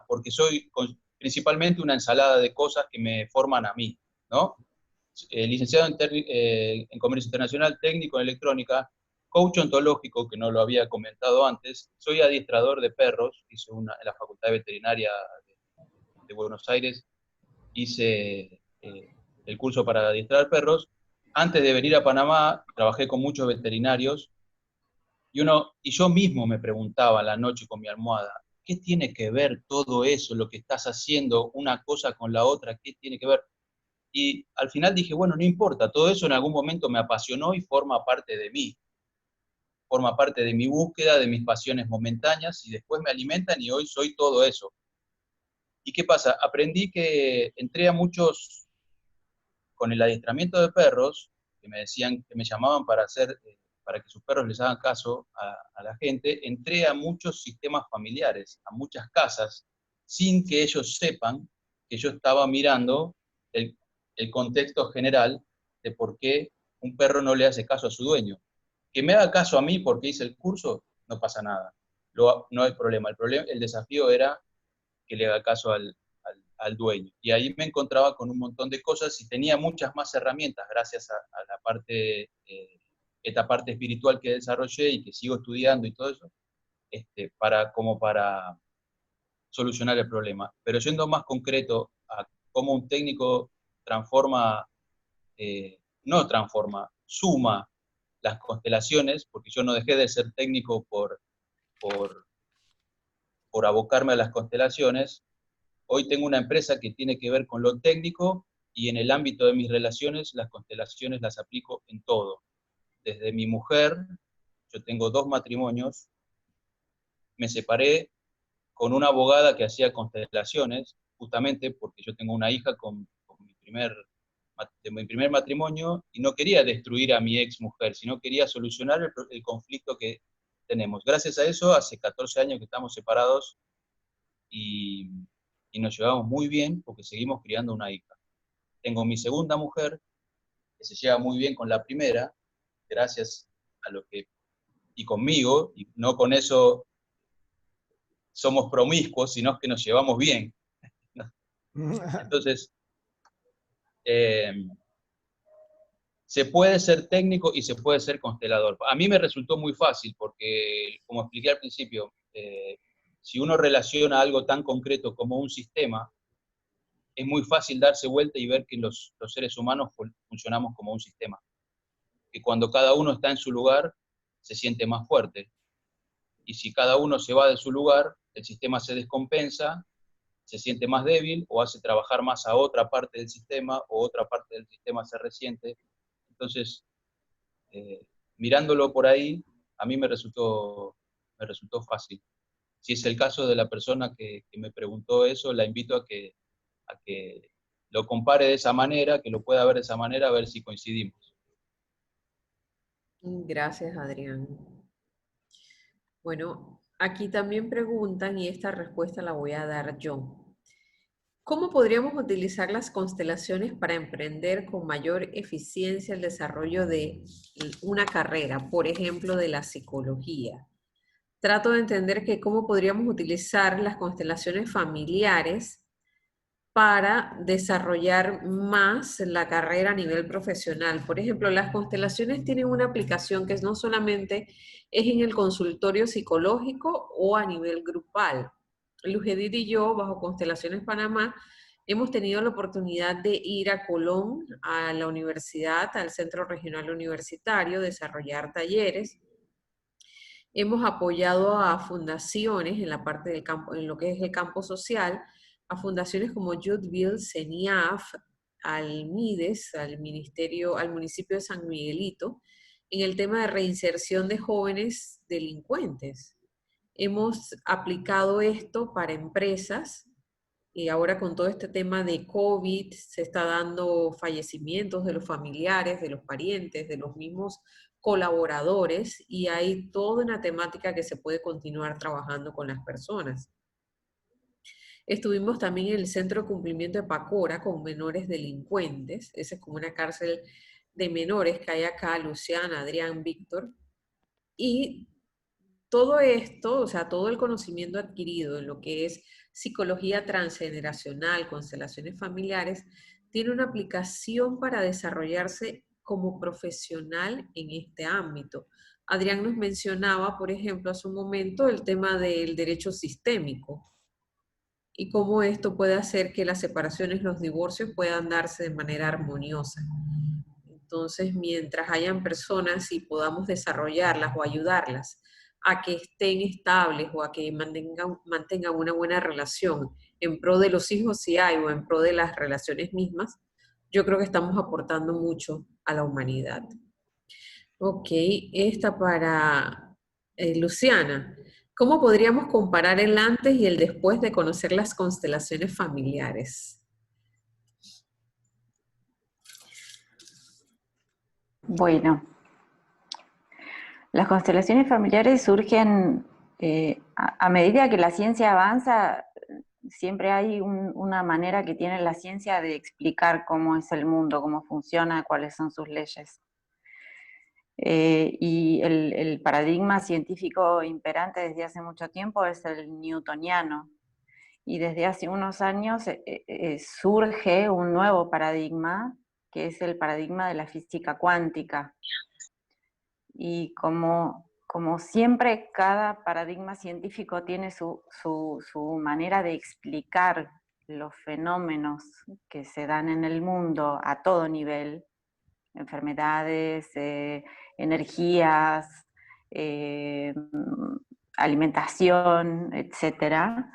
porque soy principalmente una ensalada de cosas que me forman a mí, ¿no? Licenciado en Comercio Internacional, técnico en electrónica, coach ontológico, que no lo había comentado antes, soy adiestrador de perros, hice en la Facultad de Veterinaria de Buenos Aires, hice el curso para adiestrar perros. Antes de venir a Panamá, trabajé con muchos veterinarios, y yo mismo me preguntaba la noche con mi almohada, ¿qué tiene que ver todo eso, lo que estás haciendo, una cosa con la otra? ¿Qué tiene que ver? Y al final dije, bueno, no importa, todo eso en algún momento me apasionó y forma parte de mí. Forma parte de mi búsqueda, de mis pasiones momentáneas, y después me alimentan y hoy soy todo eso. ¿Y qué pasa? Aprendí que entré a muchos, con el adiestramiento de perros, que me decían, que me llamaban para que sus perros les hagan caso a la gente, entré a muchos sistemas familiares, a muchas casas, sin que ellos sepan que yo estaba mirando el contexto general de por qué un perro no le hace caso a su dueño. Que me haga caso a mí porque hice el curso, no pasa nada. No hay problema. El desafío era que le haga caso al dueño. Y ahí me encontraba con un montón de cosas y tenía muchas más herramientas gracias a la parte, esta parte espiritual que desarrollé y que sigo estudiando y todo eso, como para solucionar el problema. Pero yendo más concreto a cómo un técnico no transforma, suma las constelaciones, porque yo no dejé de ser técnico por abocarme a las constelaciones. Hoy tengo una empresa que tiene que ver con lo técnico, y en el ámbito de mis relaciones, las constelaciones las aplico en todo. Desde mi mujer, yo tengo 2 matrimonios, me separé con una abogada que hacía constelaciones, justamente porque yo tengo una hija de mi primer matrimonio, y no quería destruir a mi ex mujer, sino quería solucionar el conflicto que tenemos. Gracias a eso, hace 14 años que estamos separados, y nos llevamos muy bien porque seguimos criando una hija. Tengo mi segunda mujer, que se lleva muy bien con la primera, gracias a y conmigo, y no con eso somos promiscuos, sino que nos llevamos bien. Entonces, se puede ser técnico y se puede ser constelador. A mí me resultó muy fácil porque, como expliqué al principio, si uno relaciona algo tan concreto como un sistema, es muy fácil darse vuelta y ver que los seres humanos funcionamos como un sistema. Que cuando cada uno está en su lugar, se siente más fuerte. Y si cada uno se va de su lugar, el sistema se descompensa, se siente más débil, o hace trabajar más a otra parte del sistema, o otra parte del sistema se resiente. Entonces, mirándolo por ahí, a mí me resultó fácil. Si es el caso de la persona que me preguntó eso, la invito a que lo compare de esa manera, que lo pueda ver de esa manera, a ver si coincidimos. Gracias, Adrián. Bueno, aquí también preguntan, y esta respuesta la voy a dar yo. ¿Cómo podríamos utilizar las constelaciones para emprender con mayor eficiencia el desarrollo de una carrera, por ejemplo, de la psicología? Trato de entender que cómo podríamos utilizar las constelaciones familiares para desarrollar más la carrera a nivel profesional. Por ejemplo, las constelaciones tienen una aplicación que no solamente es en el consultorio psicológico o a nivel grupal, Luz Edith y yo, bajo Constelaciones Panamá, hemos tenido la oportunidad de ir a Colón, a la universidad, al Centro Regional Universitario, desarrollar talleres. Hemos apoyado a fundaciones en la parte del campo, en lo que es el campo social, a fundaciones como Youthville, CENIAF, al MIDES, al municipio de San Miguelito, en el tema de reinserción de jóvenes delincuentes. Hemos aplicado esto para empresas y ahora con todo este tema de COVID se está dando fallecimientos de los familiares, de los parientes, de los mismos colaboradores y hay toda una temática que se puede continuar trabajando con las personas. Estuvimos también en el Centro de Cumplimiento de Pacora con menores delincuentes. Esa es como una cárcel de menores que hay acá, Luciana, Adrián, Víctor. Y todo esto, o sea, todo el conocimiento adquirido en lo que es psicología transgeneracional, constelaciones familiares, tiene una aplicación para desarrollarse como profesional en este ámbito. Adrián nos mencionaba, por ejemplo, hace un momento el tema del derecho sistémico y cómo esto puede hacer que las separaciones, los divorcios puedan darse de manera armoniosa. Entonces, mientras hayan personas y podamos desarrollarlas o ayudarlas a que estén estables o a que mantengan una buena relación en pro de los hijos si hay o en pro de las relaciones mismas, yo creo que estamos aportando mucho a la humanidad. Ok, esta para Luciana. ¿Cómo podríamos comparar el antes y el después de conocer las constelaciones familiares? Bueno, las constelaciones familiares surgen a medida que la ciencia avanza, siempre hay una manera que tiene la ciencia de explicar cómo es el mundo, cómo funciona, cuáles son sus leyes. Y el paradigma científico imperante desde hace mucho tiempo es el newtoniano. Y desde hace unos años surge un nuevo paradigma, que es el paradigma de la física cuántica. Y como siempre, cada paradigma científico tiene su manera de explicar los fenómenos que se dan en el mundo a todo nivel, enfermedades, energías, alimentación, etcétera,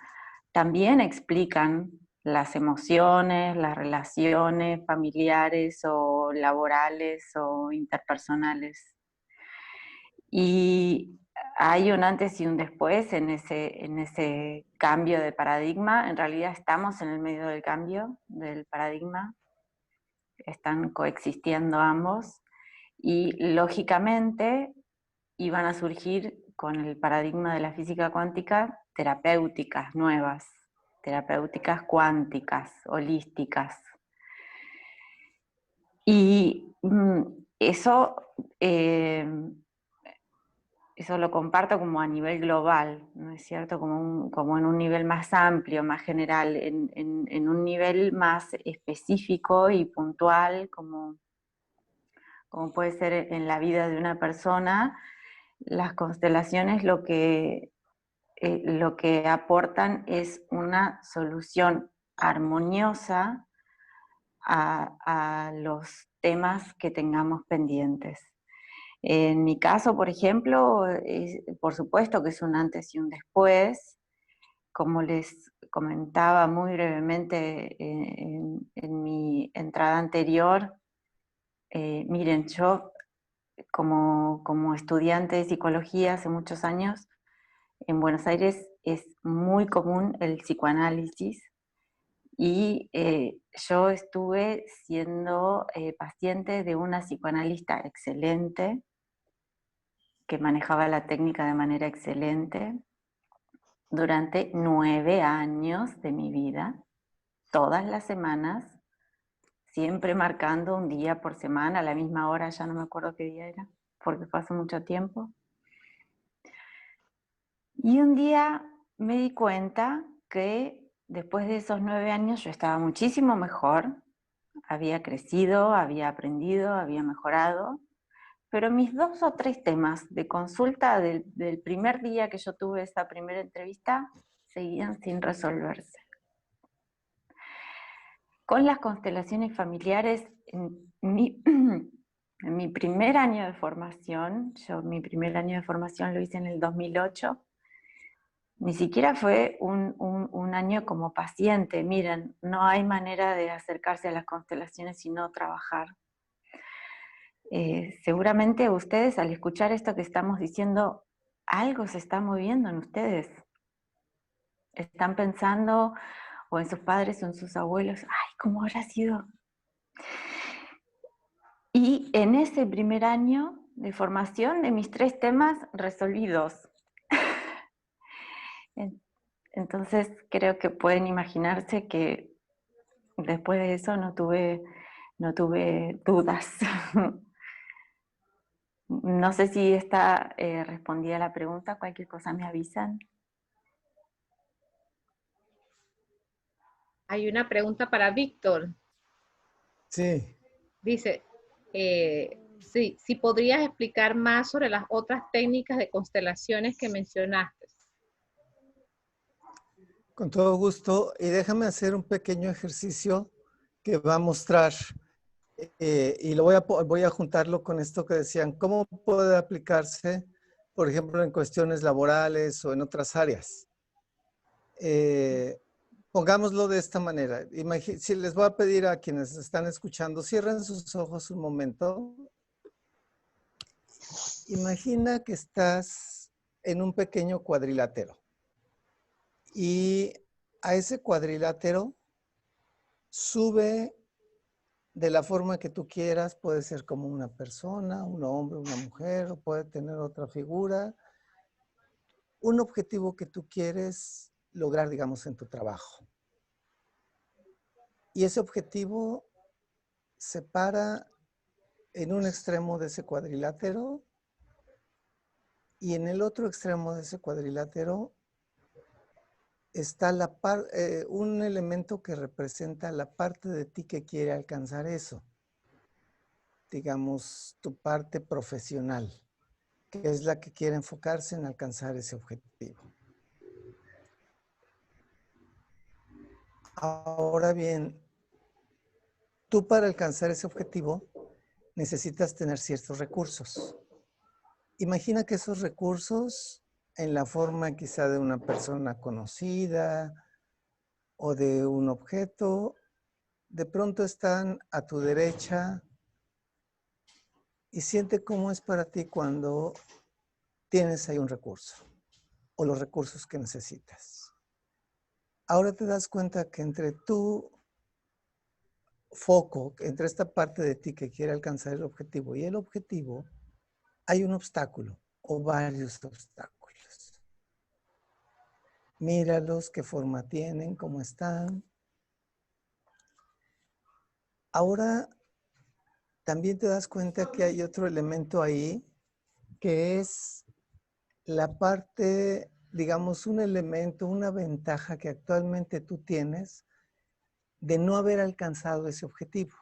también explican las emociones, las relaciones familiares o laborales o interpersonales. Y hay un antes y un después en ese cambio de paradigma. En realidad estamos en el medio del cambio del paradigma. Están coexistiendo ambos. Y lógicamente iban a surgir con el paradigma de la física cuántica terapéuticas nuevas, terapéuticas cuánticas, holísticas. Y eso lo comparto como a nivel global, ¿no es cierto? Como en un nivel más amplio, más general, en un nivel más específico y puntual, como puede ser en la vida de una persona. Las constelaciones lo que aportan es una solución armoniosa a los temas que tengamos pendientes. En mi caso, por ejemplo, por supuesto que es un antes y un después. Como les comentaba muy brevemente en mi entrada anterior, miren, yo como estudiante de psicología hace muchos años, en Buenos Aires es muy común el psicoanálisis y yo estuve siendo paciente de una psicoanalista excelente que manejaba la técnica de manera excelente durante 9 años de mi vida, todas las semanas, siempre marcando un día por semana, a la misma hora, ya no me acuerdo qué día era, porque fue hace mucho tiempo. Y un día me di cuenta que después de esos 9 años yo estaba muchísimo mejor, había crecido, había aprendido, había mejorado, pero mis 2 o 3 temas de consulta del primer día que yo tuve esa primera entrevista seguían sin resolverse. Con las constelaciones familiares, en mi primer año de formación, mi primer año de formación lo hice en el 2008, ni siquiera fue un año como paciente. Miren, no hay manera de acercarse a las constelaciones y no trabajar. Seguramente ustedes, al escuchar esto que estamos diciendo, algo se está moviendo en ustedes. Están pensando o en sus padres o en sus abuelos, ay, ¿cómo habrá sido? Y en ese primer año de formación, de mis 3 temas, resolví 2. Entonces creo que pueden imaginarse que después de eso no tuve dudas. No sé si está respondida la pregunta, cualquier cosa me avisan. Hay una pregunta para Víctor. Sí. Dice, sí, si podrías explicar más sobre las otras técnicas de constelaciones que mencionaste. Con todo gusto. Y déjame hacer un pequeño ejercicio que va a mostrar, y voy a juntarlo con esto que decían, cómo puede aplicarse, por ejemplo, en cuestiones laborales o en otras áreas. Pongámoslo de esta manera. Si les voy a pedir a quienes están escuchando, cierren sus ojos un momento. Imagina que estás en un pequeño cuadrilátero. Y a ese cuadrilátero sube de la forma que tú quieras. Puede ser como una persona, un hombre, una mujer, o puede tener otra figura. Un objetivo que tú quieres lograr, digamos, en tu trabajo. Y ese objetivo se para en un extremo de ese cuadrilátero, y en el otro extremo de ese cuadrilátero está un elemento que representa la parte de ti que quiere alcanzar eso. Digamos, tu parte profesional, que es la que quiere enfocarse en alcanzar ese objetivo. Ahora bien, tú para alcanzar ese objetivo necesitas tener ciertos recursos. Imagina que esos recursos, en la forma quizá de una persona conocida o de un objeto, de pronto están a tu derecha, y siente cómo es para ti cuando tienes ahí un recurso o los recursos que necesitas. Ahora te das cuenta que entre tu foco, entre esta parte de ti que quiere alcanzar el objetivo y el objetivo, hay un obstáculo o varios obstáculos. Míralos, qué forma tienen, cómo están. Ahora también te das cuenta que hay otro elemento ahí, que es la parte, digamos, un elemento, una ventaja que actualmente tú tienes de no haber alcanzado ese objetivo.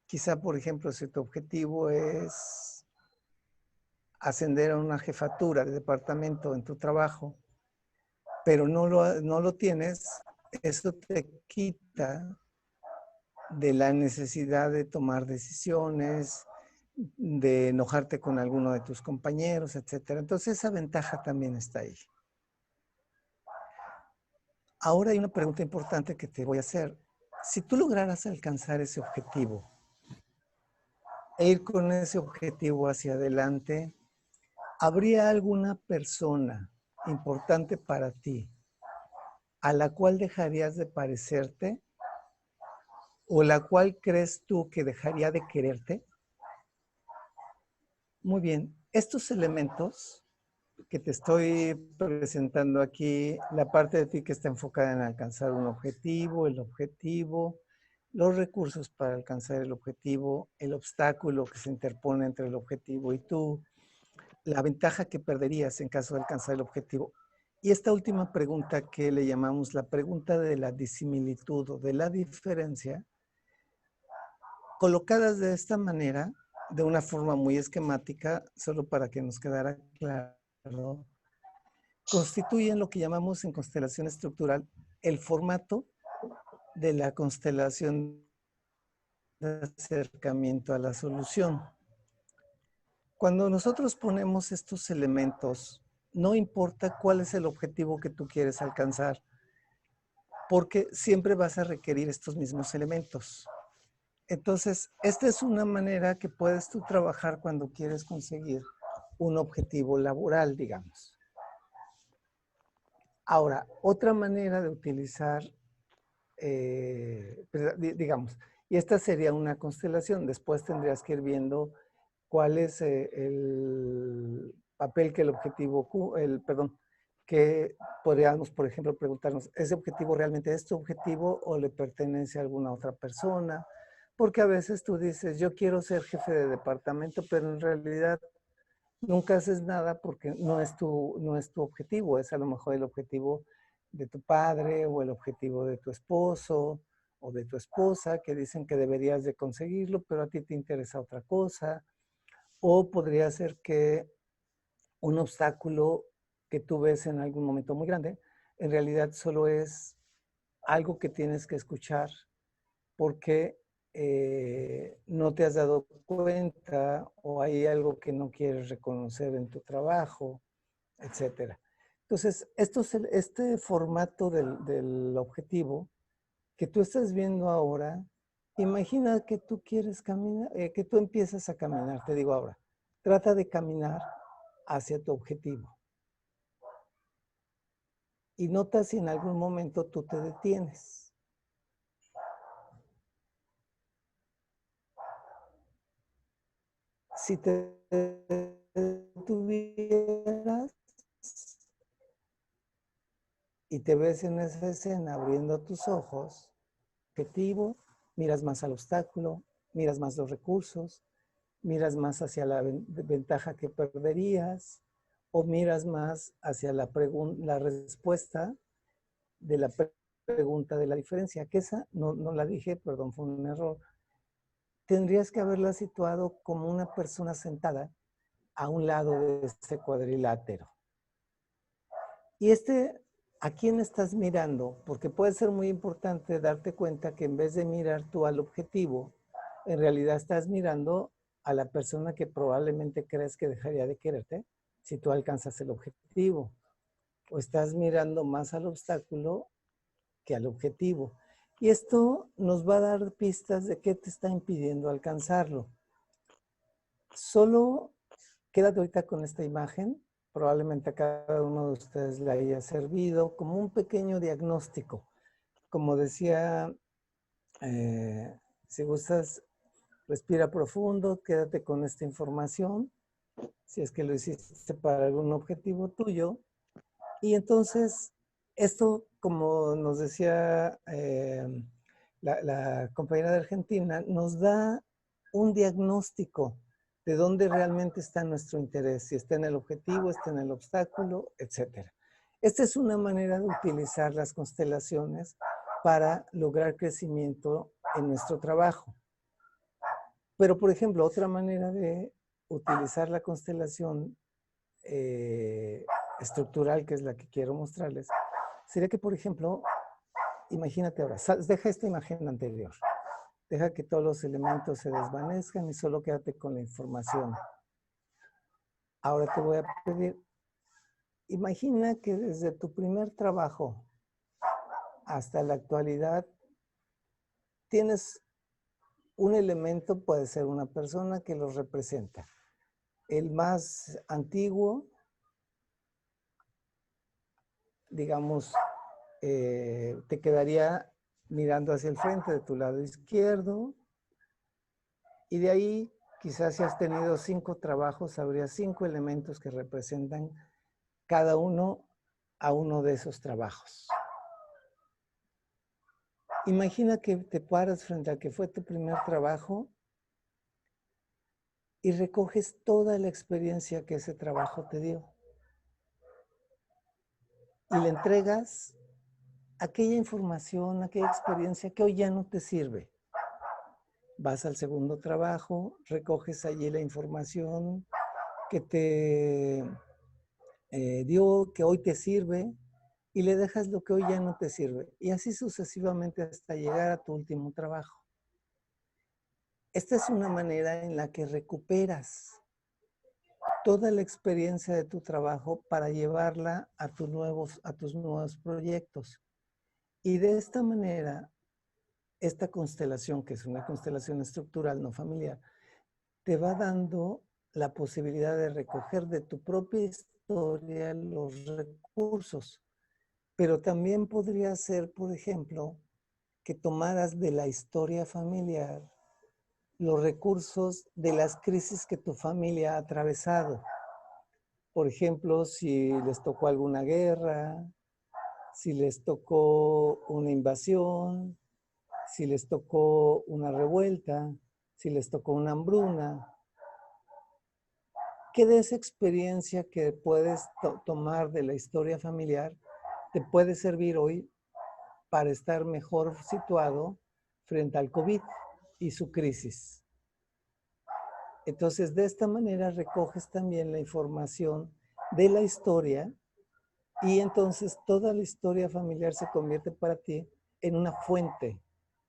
Quizá, por ejemplo, si tu objetivo es ascender a una jefatura de departamento en tu trabajo, pero no lo tienes, eso te quita de la necesidad de tomar decisiones, de enojarte con alguno de tus compañeros, etc. Entonces esa ventaja también está ahí. Ahora hay una pregunta importante que te voy a hacer. Si tú lograras alcanzar ese objetivo e ir con ese objetivo hacia adelante, ¿habría alguna persona importante para ti a la cual dejarías de parecerte o la cual crees tú que dejaría de quererte? Muy bien, estos elementos que te estoy presentando aquí, la parte de ti que está enfocada en alcanzar un objetivo, el objetivo, los recursos para alcanzar el objetivo, el obstáculo que se interpone entre el objetivo y tú, la ventaja que perderías en caso de alcanzar el objetivo. Y esta última pregunta que le llamamos la pregunta de la disimilitud o de la diferencia, colocadas de esta manera, de una forma muy esquemática, solo para que nos quedara claro, constituyen lo que llamamos en constelación estructural el formato de la constelación de acercamiento a la solución. Cuando nosotros ponemos estos elementos, no importa cuál es el objetivo que tú quieres alcanzar, porque siempre vas a requerir estos mismos elementos. Entonces, esta es una manera que puedes tú trabajar cuando quieres conseguir un objetivo laboral, digamos. Ahora, otra manera de utilizar, digamos, y esta sería una constelación, después tendrías que ir viendo cuál es el papel que el objetivo, que podríamos, por ejemplo, preguntarnos, ¿ese objetivo realmente es tu objetivo o le pertenece a alguna otra persona? Porque a veces tú dices, yo quiero ser jefe de departamento, pero en realidad nunca haces nada porque no es tu objetivo, es a lo mejor el objetivo de tu padre o el objetivo de tu esposo o de tu esposa, que dicen que deberías de conseguirlo, pero a ti te interesa otra cosa. O podría ser que un obstáculo que tú ves en algún momento muy grande, en realidad solo es algo que tienes que escuchar porque no te has dado cuenta o hay algo que no quieres reconocer en tu trabajo, etc. Entonces, este formato del objetivo que tú estás viendo ahora, imagina que tú quieres caminar, que tú empiezas a caminar, te digo ahora, trata de caminar hacia tu objetivo. Y nota si en algún momento tú te detienes. Si te detuvieras y te ves en esa escena abriendo tus ojos, objetivo, miras más al obstáculo, miras más los recursos, miras más hacia la ventaja que perderías o miras más hacia la respuesta de la pregunta de la diferencia, que esa no la dije, perdón, fue un error. Tendrías que haberla situado como una persona sentada a un lado de este cuadrilátero. Y ¿a quién estás mirando? Porque puede ser muy importante darte cuenta que en vez de mirar tú al objetivo, en realidad estás mirando a la persona que probablemente crees que dejaría de quererte si tú alcanzas el objetivo. O estás mirando más al obstáculo que al objetivo. Y esto nos va a dar pistas de qué te está impidiendo alcanzarlo. Solo quédate ahorita con esta imagen. Probablemente a cada uno de ustedes le haya servido como un pequeño diagnóstico. Como decía, si gustas, respira profundo, quédate con esta información, si es que lo hiciste para algún objetivo tuyo. Y entonces, esto, como nos decía la compañera de Argentina, nos da un diagnóstico de dónde realmente está nuestro interés, si está en el objetivo, está en el obstáculo, etc. Esta es una manera de utilizar las constelaciones para lograr crecimiento en nuestro trabajo. Pero, por ejemplo, otra manera de utilizar la constelación estructural, que es la que quiero mostrarles, sería que, por ejemplo, imagínate ahora, deja esta imagen anterior, deja que todos los elementos se desvanezcan y solo quédate con la información. Ahora te voy a pedir, imagina que desde tu primer trabajo hasta la actualidad tienes un elemento, puede ser una persona que los representa. El más antiguo, digamos, te quedaría mirando hacia el frente de tu lado izquierdo y de ahí quizás si has tenido 5 trabajos habría 5 elementos que representan cada uno a uno de esos trabajos. Imagina que te paras frente al que fue tu primer trabajo y recoges toda la experiencia que ese trabajo te dio y le entregas aquella información, aquella experiencia que hoy ya no te sirve. Vas al segundo trabajo, recoges allí la información que te dio que hoy te sirve y le dejas lo que hoy ya no te sirve. Y así sucesivamente hasta llegar a tu último trabajo. Esta es una manera en la que recuperas toda la experiencia de tu trabajo para llevarla a tus nuevos proyectos. Y de esta manera, esta constelación, que es una constelación estructural, no familiar, te va dando la posibilidad de recoger de tu propia historia los recursos. Pero también podría ser, por ejemplo, que tomaras de la historia familiar los recursos de las crisis que tu familia ha atravesado. Por ejemplo, si les tocó alguna guerra, si les tocó una invasión, si les tocó una revuelta, si les tocó una hambruna. ¿Qué de esa experiencia que puedes tomar de la historia familiar te puede servir hoy para estar mejor situado frente al COVID y su crisis? Entonces, de esta manera recoges también la información de la historia y entonces toda la historia familiar se convierte para ti en una fuente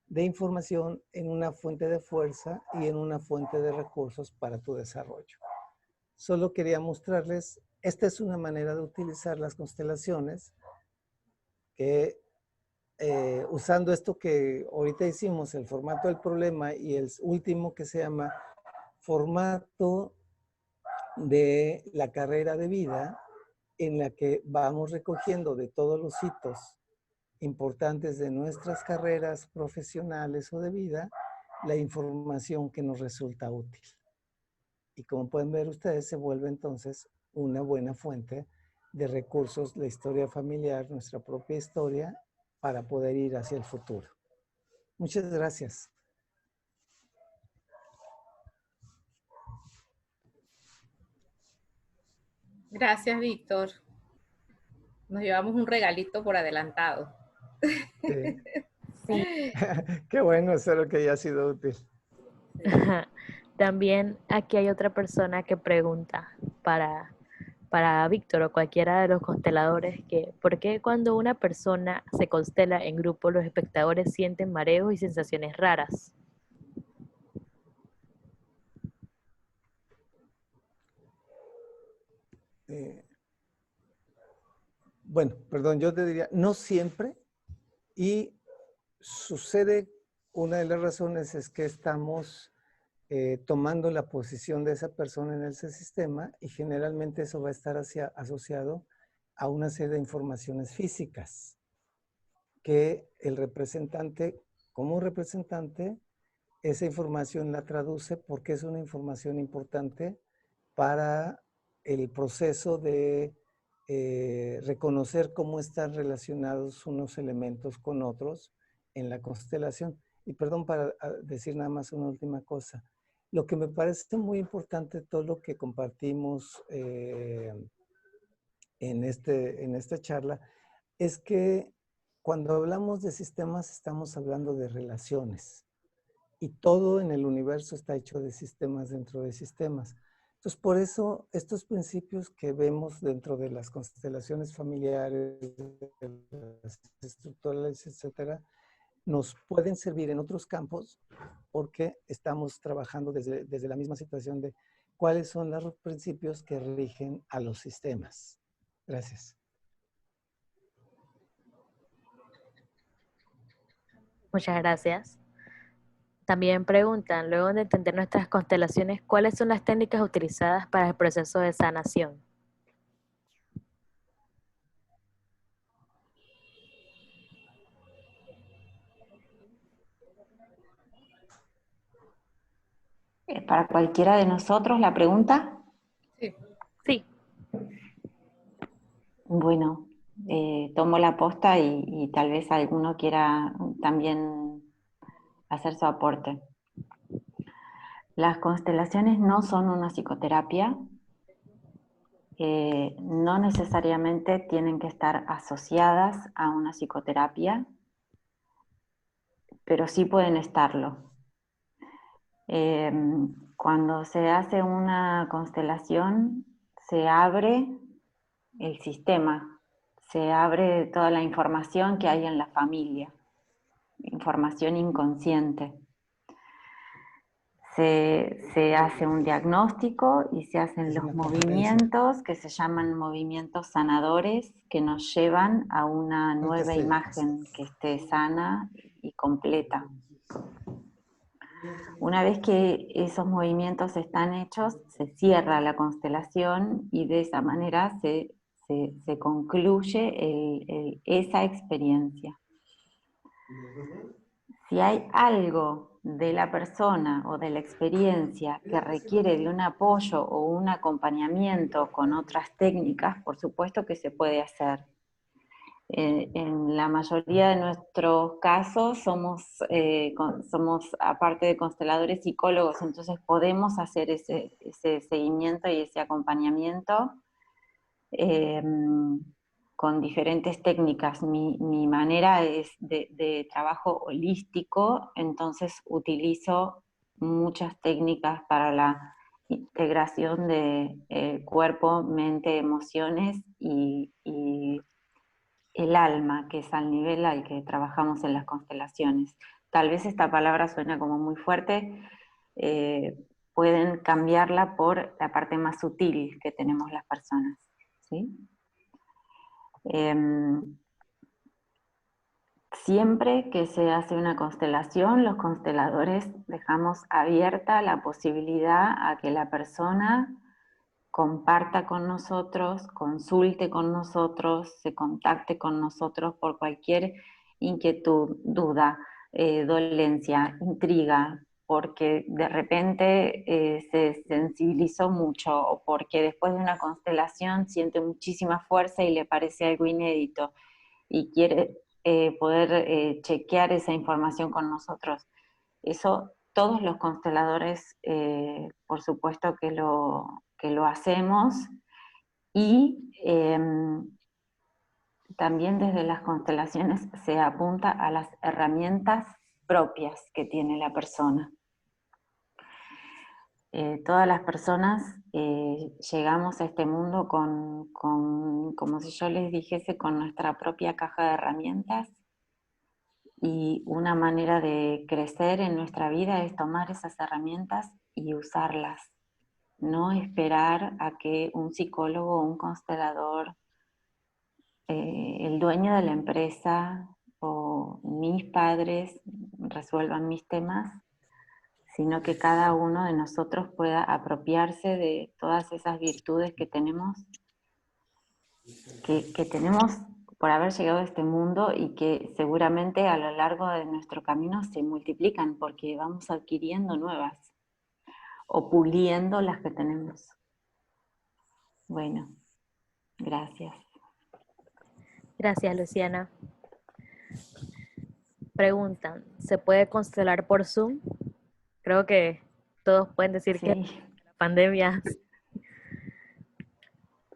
de información, en una fuente de fuerza y en una fuente de recursos para tu desarrollo. Solo quería mostrarles, esta es una manera de utilizar las constelaciones que usando esto que ahorita hicimos, el formato del problema y el último que se llama formato de la carrera de vida, en la que vamos recogiendo de todos los hitos importantes de nuestras carreras profesionales o de vida, la información que nos resulta útil. Y como pueden ver ustedes, se vuelve entonces una buena fuente de recursos, la historia familiar, nuestra propia historia, para poder ir hacia el futuro. Muchas gracias. Gracias, Víctor. Nos llevamos un regalito por adelantado. Sí. Sí. Qué bueno, espero que haya sido útil. También aquí hay otra persona que pregunta para Víctor o cualquiera de los consteladores que ¿por qué cuando una persona se constela en grupo los espectadores sienten mareos y sensaciones raras? Bueno, perdón, yo te diría, no siempre, y sucede, una de las razones es que estamos tomando la posición de esa persona en ese sistema y generalmente eso va a estar asociado a una serie de informaciones físicas que el representante, como representante, esa información la traduce porque es una información importante para el proceso de reconocer cómo están relacionados unos elementos con otros en la constelación. Y perdón para decir nada más una última cosa. Lo que me parece muy importante todo lo que compartimos en esta charla es que cuando hablamos de sistemas estamos hablando de relaciones y todo en el universo está hecho de sistemas dentro de sistemas. Entonces, por eso estos principios que vemos dentro de las constelaciones familiares, las estructurales, etcétera, nos pueden servir en otros campos porque estamos trabajando desde la misma situación de cuáles son los principios que rigen a los sistemas. Gracias. Muchas gracias. También preguntan, luego de entender nuestras constelaciones, ¿cuáles son las técnicas utilizadas para el proceso de sanación? ¿Para cualquiera de nosotros la pregunta? Sí. Sí. Bueno, tomo la posta y tal vez alguno quiera también hacer su aporte. Las constelaciones no son una psicoterapia, no necesariamente tienen que estar asociadas a una psicoterapia, pero sí pueden estarlo. Cuando se hace una constelación, se abre el sistema, se abre toda la información que hay en la familia, información inconsciente. Se hace un diagnóstico y se hacen los movimientos que se llaman movimientos sanadores, que nos llevan a una nueva imagen que esté sana y completa. Una vez que esos movimientos están hechos, se cierra la constelación y de esa manera se concluye esa experiencia. Si hay algo de la persona o de la experiencia que requiere de un apoyo o un acompañamiento con otras técnicas, por supuesto que se puede hacer. En la mayoría de nuestros casos somos, aparte de consteladores, psicólogos, entonces podemos hacer ese seguimiento y ese acompañamiento con diferentes técnicas. Mi manera es de trabajo holístico, entonces utilizo muchas técnicas para la integración de cuerpo, mente, emociones y el alma, que es al nivel al que trabajamos en las constelaciones. Tal vez esta palabra suena como muy fuerte, pueden cambiarla por la parte más sutil que tenemos las personas, ¿sí? Siempre que se hace una constelación, los consteladores dejamos abierta la posibilidad a que la persona comparta con nosotros, consulte con nosotros, se contacte con nosotros por cualquier inquietud, duda, dolencia, intriga, porque de repente se sensibilizó mucho o porque después de una constelación siente muchísima fuerza y le parece algo inédito y quiere poder chequear esa información con nosotros. Eso todos los consteladores, por supuesto que lo hacemos, y también desde las constelaciones se apunta a las herramientas propias que tiene la persona. Todas las personas llegamos a este mundo como si yo les dijese, con nuestra propia caja de herramientas, y una manera de crecer en nuestra vida es tomar esas herramientas y usarlas. No esperar a que un psicólogo o un constelador, el dueño de la empresa o mis padres resuelvan mis temas, sino que cada uno de nosotros pueda apropiarse de todas esas virtudes que tenemos por haber llegado a este mundo, y que seguramente a lo largo de nuestro camino se multiplican porque vamos adquiriendo nuevas o puliendo las que tenemos. Bueno, gracias. Gracias, Luciana. Preguntan, ¿se puede constelar por Zoom? Creo que todos pueden decir que la pandemia...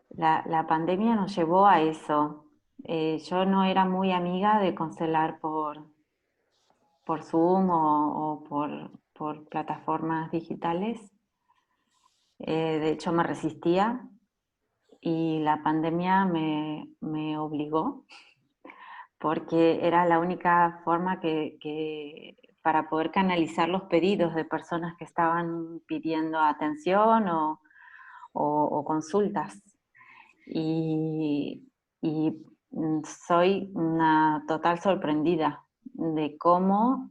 La pandemia nos llevó a eso. Yo no era muy amiga de constelar por Zoom o por plataformas digitales. De hecho, me resistía, y la pandemia me obligó, porque era la única forma para poder canalizar los pedidos de personas que estaban pidiendo atención o consultas. Y soy una total sorprendida de cómo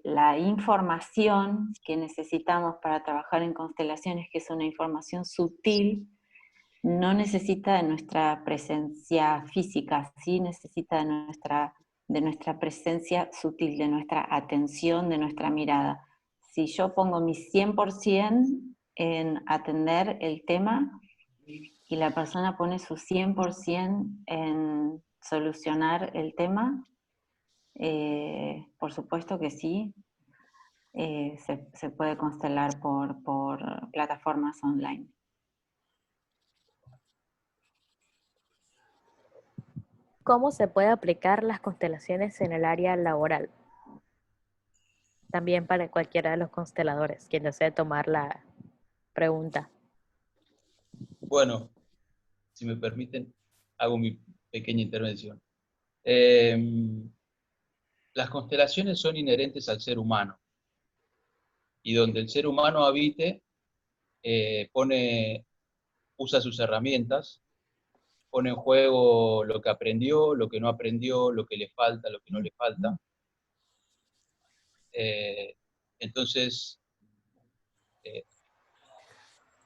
la información que necesitamos para trabajar en constelaciones, que es una información sutil, no necesita de nuestra presencia física, sí necesita de nuestra presencia sutil, de nuestra atención, de nuestra mirada. Si yo pongo mi 100% en atender el tema, y la persona pone su 100% en solucionar el tema, por supuesto que sí, se puede constelar por plataformas online. ¿Cómo se puede aplicar las constelaciones en el área laboral? También para cualquiera de los consteladores, quien desee tomar la pregunta. Bueno, si me permiten, hago mi pequeña intervención. Las constelaciones son inherentes al ser humano, y donde el ser humano habite, usa sus herramientas, pone en juego lo que aprendió, lo que no aprendió, lo que le falta, lo que no le falta. Entonces,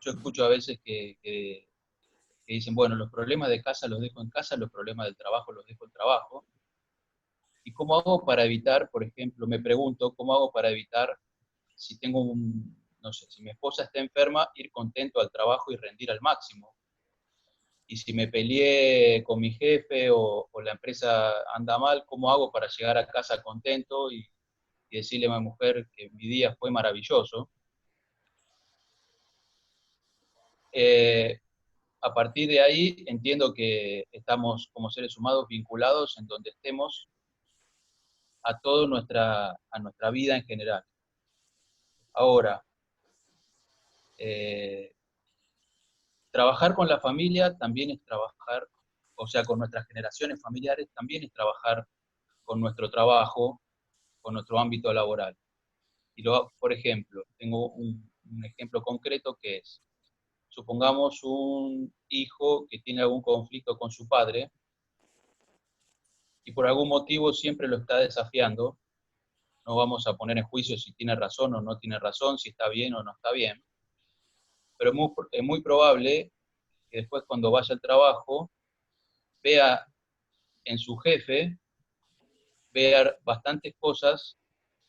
yo escucho a veces que dicen, bueno, los problemas de casa los dejo en casa, los problemas del trabajo los dejo en trabajo. ¿Y cómo hago para evitar, por ejemplo, me pregunto, cómo hago para evitar, si tengo no sé, si mi esposa está enferma, ir contento al trabajo y rendir al máximo? Y si me peleé con mi jefe o la empresa anda mal, ¿cómo hago para llegar a casa contento y decirle a mi mujer que mi día fue maravilloso? A partir de ahí entiendo que estamos como seres humanos vinculados en donde estemos a toda nuestra vida en general. Ahora, trabajar con la familia también es trabajar, o sea, con nuestras generaciones familiares también es trabajar con nuestro trabajo, con nuestro ámbito laboral. Por ejemplo, tengo un ejemplo concreto que es, supongamos un hijo que tiene algún conflicto con su padre y por algún motivo siempre lo está desafiando. No vamos a poner en juicio si tiene razón o no tiene razón, si está bien o no está bien, pero es muy probable que después cuando vaya al trabajo vea en su jefe, vea bastantes cosas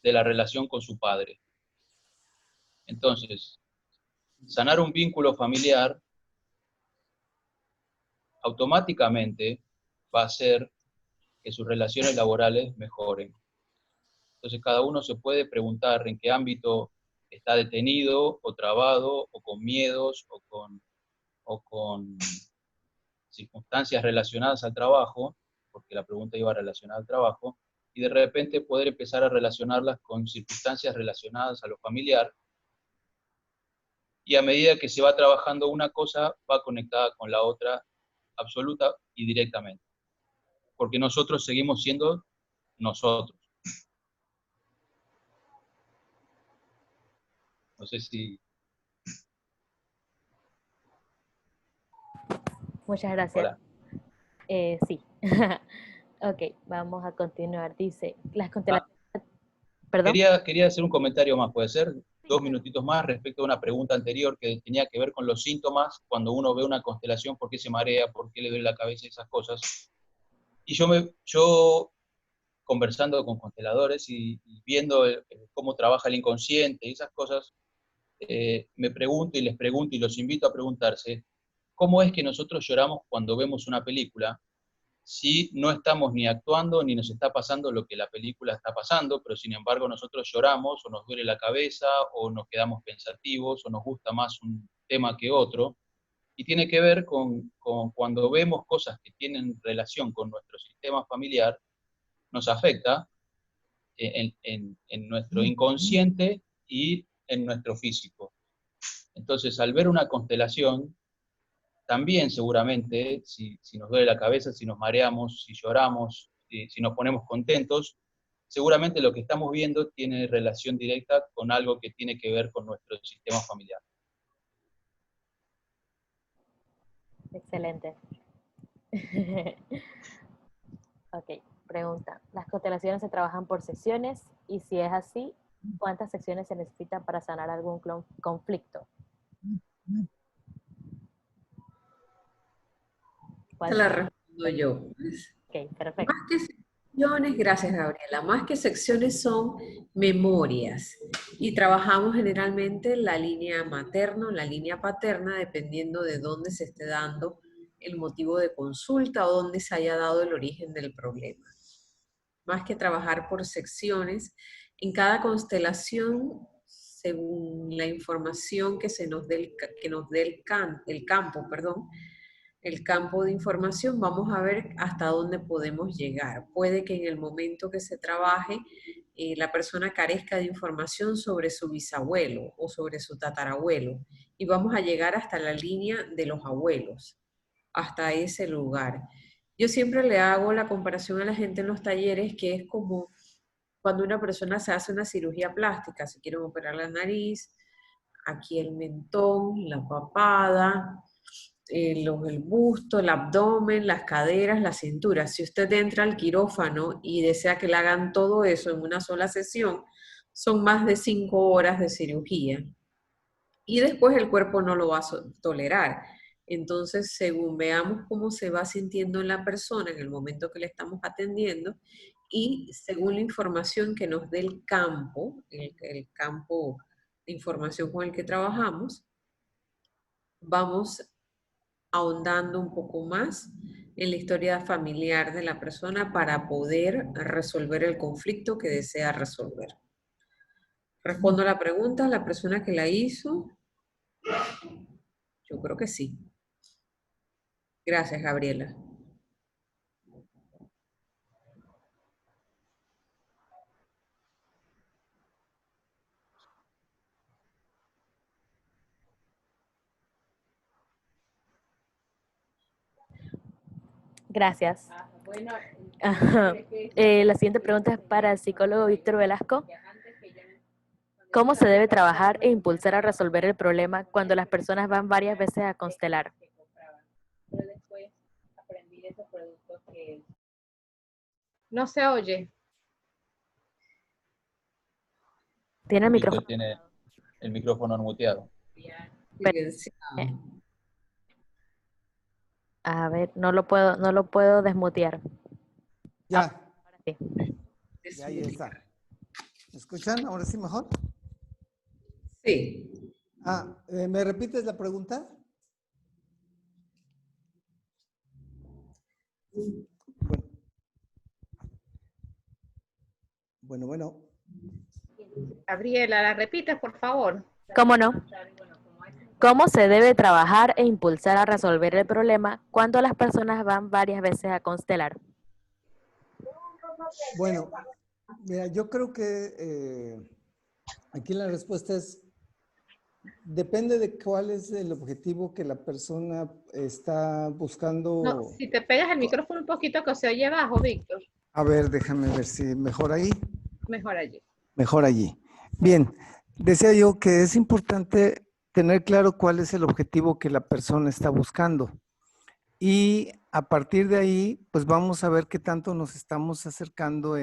de la relación con su padre. Entonces, sanar un vínculo familiar automáticamente va a hacer que sus relaciones laborales mejoren. Entonces, cada uno se puede preguntar en qué ámbito está detenido o trabado o con miedos o con circunstancias relacionadas al trabajo, porque la pregunta iba relacionada al trabajo, y de repente poder empezar a relacionarlas con circunstancias relacionadas a lo familiar, y a medida que se va trabajando una cosa, va conectada con la otra absoluta y directamente, porque nosotros seguimos siendo nosotros. No sé si... Muchas gracias. Hola. Sí. Ok, vamos a continuar. Dice, las constelaciones... ¿Perdón? Quería hacer un comentario más, ¿puede ser? 2 minutitos más respecto a una pregunta anterior que tenía que ver con los síntomas cuando uno ve una constelación, por qué se marea, por qué le duele la cabeza, esas cosas. Y yo conversando con consteladores y viendo cómo trabaja el inconsciente y esas cosas, me pregunto y les pregunto y los invito a preguntarse, ¿cómo es que nosotros lloramos cuando vemos una película si no estamos ni actuando ni nos está pasando lo que la película está pasando, pero sin embargo nosotros lloramos o nos duele la cabeza o nos quedamos pensativos o nos gusta más un tema que otro? Y tiene que ver con cuando vemos cosas que tienen relación con nuestro sistema familiar, nos afecta en nuestro inconsciente y en nuestro físico. Entonces, al ver una constelación, también seguramente, si nos duele la cabeza, si nos mareamos, si lloramos, si nos ponemos contentos, seguramente lo que estamos viendo tiene relación directa con algo que tiene que ver con nuestro sistema familiar. Excelente. Ok, pregunta. ¿Las constelaciones se trabajan por sesiones? Y si es así, ¿cuántas sesiones se necesitan para sanar algún conflicto? Te la respondo yo. Ok, perfecto. Más que secciones, gracias Gabriela, más que secciones son memorias y trabajamos generalmente la línea materna o la línea paterna dependiendo de dónde se esté dando el motivo de consulta o dónde se haya dado el origen del problema. Más que trabajar por secciones, en cada constelación, según la información que nos dé el campo, el campo de información, vamos a ver hasta dónde podemos llegar. Puede que en el momento que se trabaje, la persona carezca de información sobre su bisabuelo o sobre su tatarabuelo, y vamos a llegar hasta la línea de los abuelos. hasta ese lugar. Yo siempre le hago la comparación a la gente en los talleres que es como cuando una persona se hace una cirugía plástica, se quiere operar la nariz, aquí el mentón, la papada, el busto, el abdomen, las caderas, la cintura. Si usted entra al quirófano y desea que le hagan todo eso en una sola sesión, son más de 5 horas de cirugía. Y después el cuerpo no lo va a tolerar. Entonces, según veamos cómo se va sintiendo la persona en el momento que le estamos atendiendo y según la información que nos dé el campo de información con el que trabajamos, vamos ahondando un poco más en la historia familiar de la persona para poder resolver el conflicto que desea resolver. Respondo a la pregunta, la persona que la hizo, yo creo que sí. Gracias, Gabriela. Gracias. Bueno, Ajá. La siguiente pregunta es para el psicólogo Víctor Velasco. ¿Cómo se debe trabajar e impulsar a resolver el problema cuando las personas van varias veces a constelar? pero después aprendí de esos productos que... No se oye. ¿Tiene el Víctor micrófono? tiene el micrófono muteado. Silenciado. A ver, no lo puedo desmutear. Ya, Ahora sí. ya ahí está. ¿Me escuchan? ¿Ahora sí mejor? Sí. ¿Me repites la pregunta? Bueno. Gabriela, ¿la repites, por favor? ¿Cómo no? ¿Cómo se debe trabajar e impulsar a resolver el problema cuando las personas van varias veces a constelar? Bueno, mira, yo creo que aquí la respuesta es, depende de cuál es el objetivo que la persona está buscando. No, si te pegas el micrófono un poquito que se oye bajo, Víctor. A ver, déjame ver si mejor ahí. Mejor allí. Mejor allí. Bien, decía yo que es importante tener claro cuál es el objetivo que la persona está buscando. Y a partir de ahí, pues vamos a ver qué tanto nos estamos acercando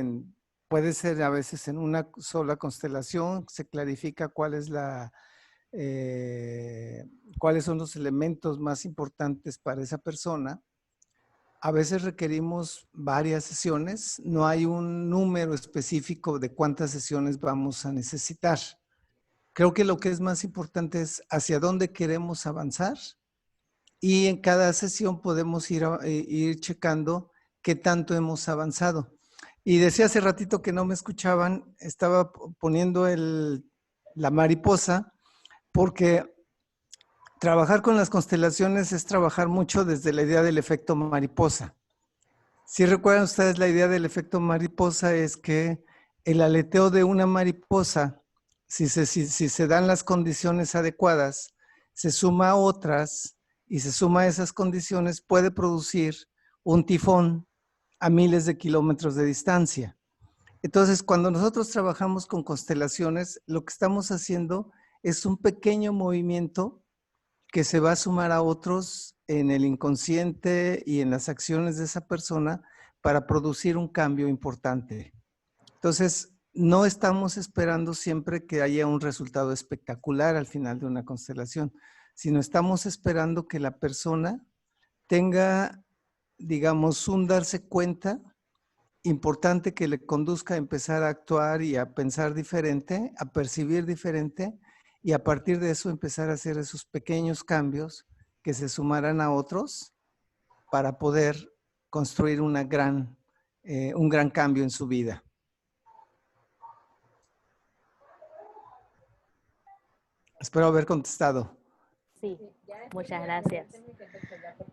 puede ser a veces en una sola constelación, se clarifica cuáles son los elementos más importantes para esa persona. A veces requerimos varias sesiones, no hay un número específico de cuántas sesiones vamos a necesitar. Creo que lo que es más importante es hacia dónde queremos avanzar y en cada sesión podemos ir checando qué tanto hemos avanzado. Y decía hace ratito que no me escuchaban, estaba poniendo la mariposa porque trabajar con las constelaciones es trabajar mucho desde la idea del efecto mariposa. Si recuerdan ustedes, la idea del efecto mariposa es que el aleteo de una mariposa, si se dan las condiciones adecuadas, se suma a otras y se suma a esas condiciones, puede producir un tifón a miles de kilómetros de distancia. Entonces, cuando nosotros trabajamos con constelaciones, lo que estamos haciendo es un pequeño movimiento que se va a sumar a otros en el inconsciente y en las acciones de esa persona para producir un cambio importante. Entonces, no estamos esperando siempre que haya un resultado espectacular al final de una constelación, sino estamos esperando que la persona tenga, digamos, un darse cuenta importante que le conduzca a empezar a actuar y a pensar diferente, a percibir diferente, y a partir de eso empezar a hacer esos pequeños cambios que se sumarán a otros para poder construir un gran cambio en su vida. Espero haber contestado. Sí, muchas gracias.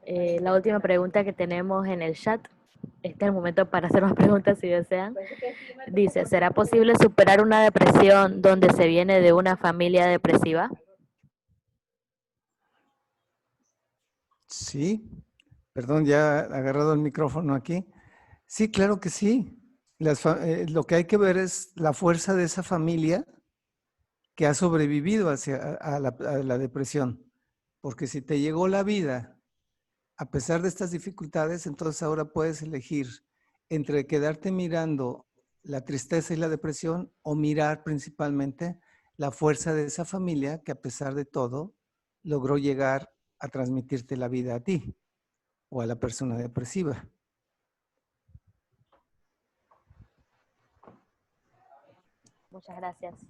La última pregunta que tenemos en el chat, este es el momento para hacer más preguntas si desean. Dice, ¿será posible superar una depresión donde se viene de una familia depresiva? Sí, Perdón, ya he agarrado el micrófono aquí. Sí, claro que sí. Lo que hay que ver es la fuerza de esa familia que ha sobrevivido a la depresión. Porque si te llegó la vida a pesar de estas dificultades, entonces ahora puedes elegir entre quedarte mirando la tristeza y la depresión o mirar principalmente la fuerza de esa familia que a pesar de todo logró llegar a transmitirte la vida a ti o a la persona depresiva. Muchas gracias.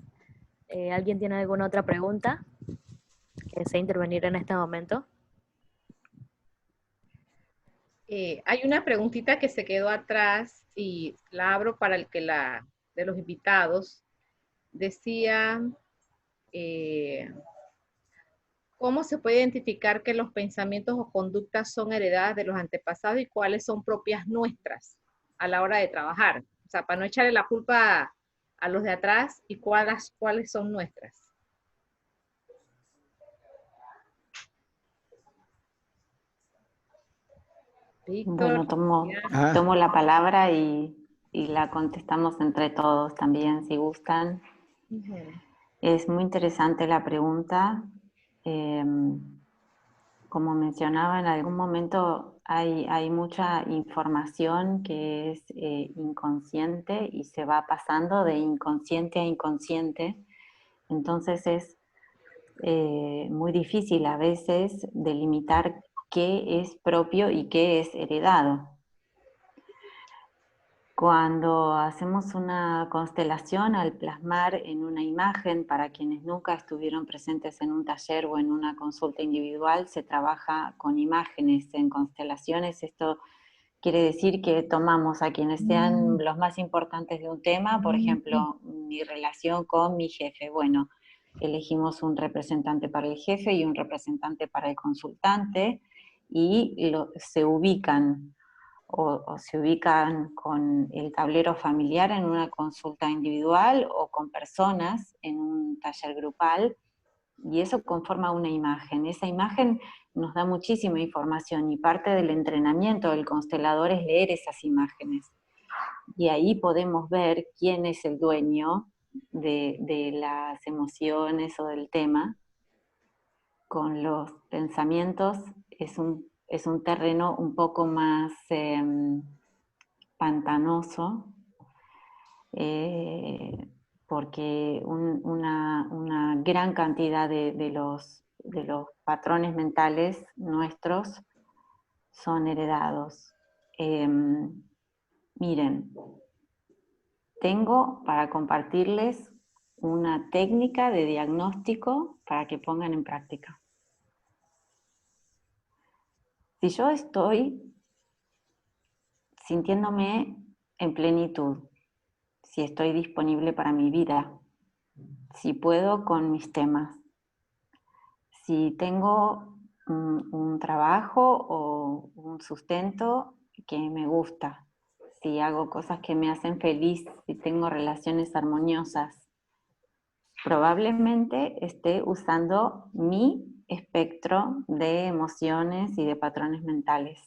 ¿Alguien tiene alguna otra pregunta que desee intervenir en este momento? Hay una preguntita que se quedó atrás y la abro para el que de los invitados. Decía, ¿cómo se puede identificar que los pensamientos o conductas son heredadas de los antepasados y cuáles son propias nuestras a la hora de trabajar? O sea, para no echarle la culpa a los de atrás y cuáles son nuestras. Víctor, Bueno, tomo la palabra y la contestamos entre todos también, si gustan. Es muy interesante la pregunta. Como mencionaba, en algún momento hay mucha información que es inconsciente y se va pasando de inconsciente a inconsciente. Entonces es muy difícil a veces delimitar qué es propio y qué es heredado. Cuando hacemos una constelación, al plasmar en una imagen, para quienes nunca estuvieron presentes en un taller o en una consulta individual, se trabaja con imágenes en constelaciones. Esto quiere decir que tomamos a quienes sean los más importantes de un tema, por ejemplo, mi relación con mi jefe. Bueno, elegimos un representante para el jefe y un representante para el consultante y se ubican o se ubican con el tablero familiar en una consulta individual o con personas en un taller grupal, y eso conforma una imagen. Esa imagen nos da muchísima información y parte del entrenamiento del constelador es leer esas imágenes. Y ahí podemos ver quién es el dueño de las emociones o del tema. Con los pensamientos es un terreno un poco más pantanoso, porque una gran cantidad de los patrones mentales nuestros son heredados. Miren, tengo para compartirles una técnica de diagnóstico para que pongan en práctica. Si yo estoy sintiéndome en plenitud, si estoy disponible para mi vida, si puedo con mis temas, si tengo un trabajo o un sustento que me gusta, si hago cosas que me hacen feliz, si tengo relaciones armoniosas, probablemente esté usando mi espectro de emociones y de patrones mentales.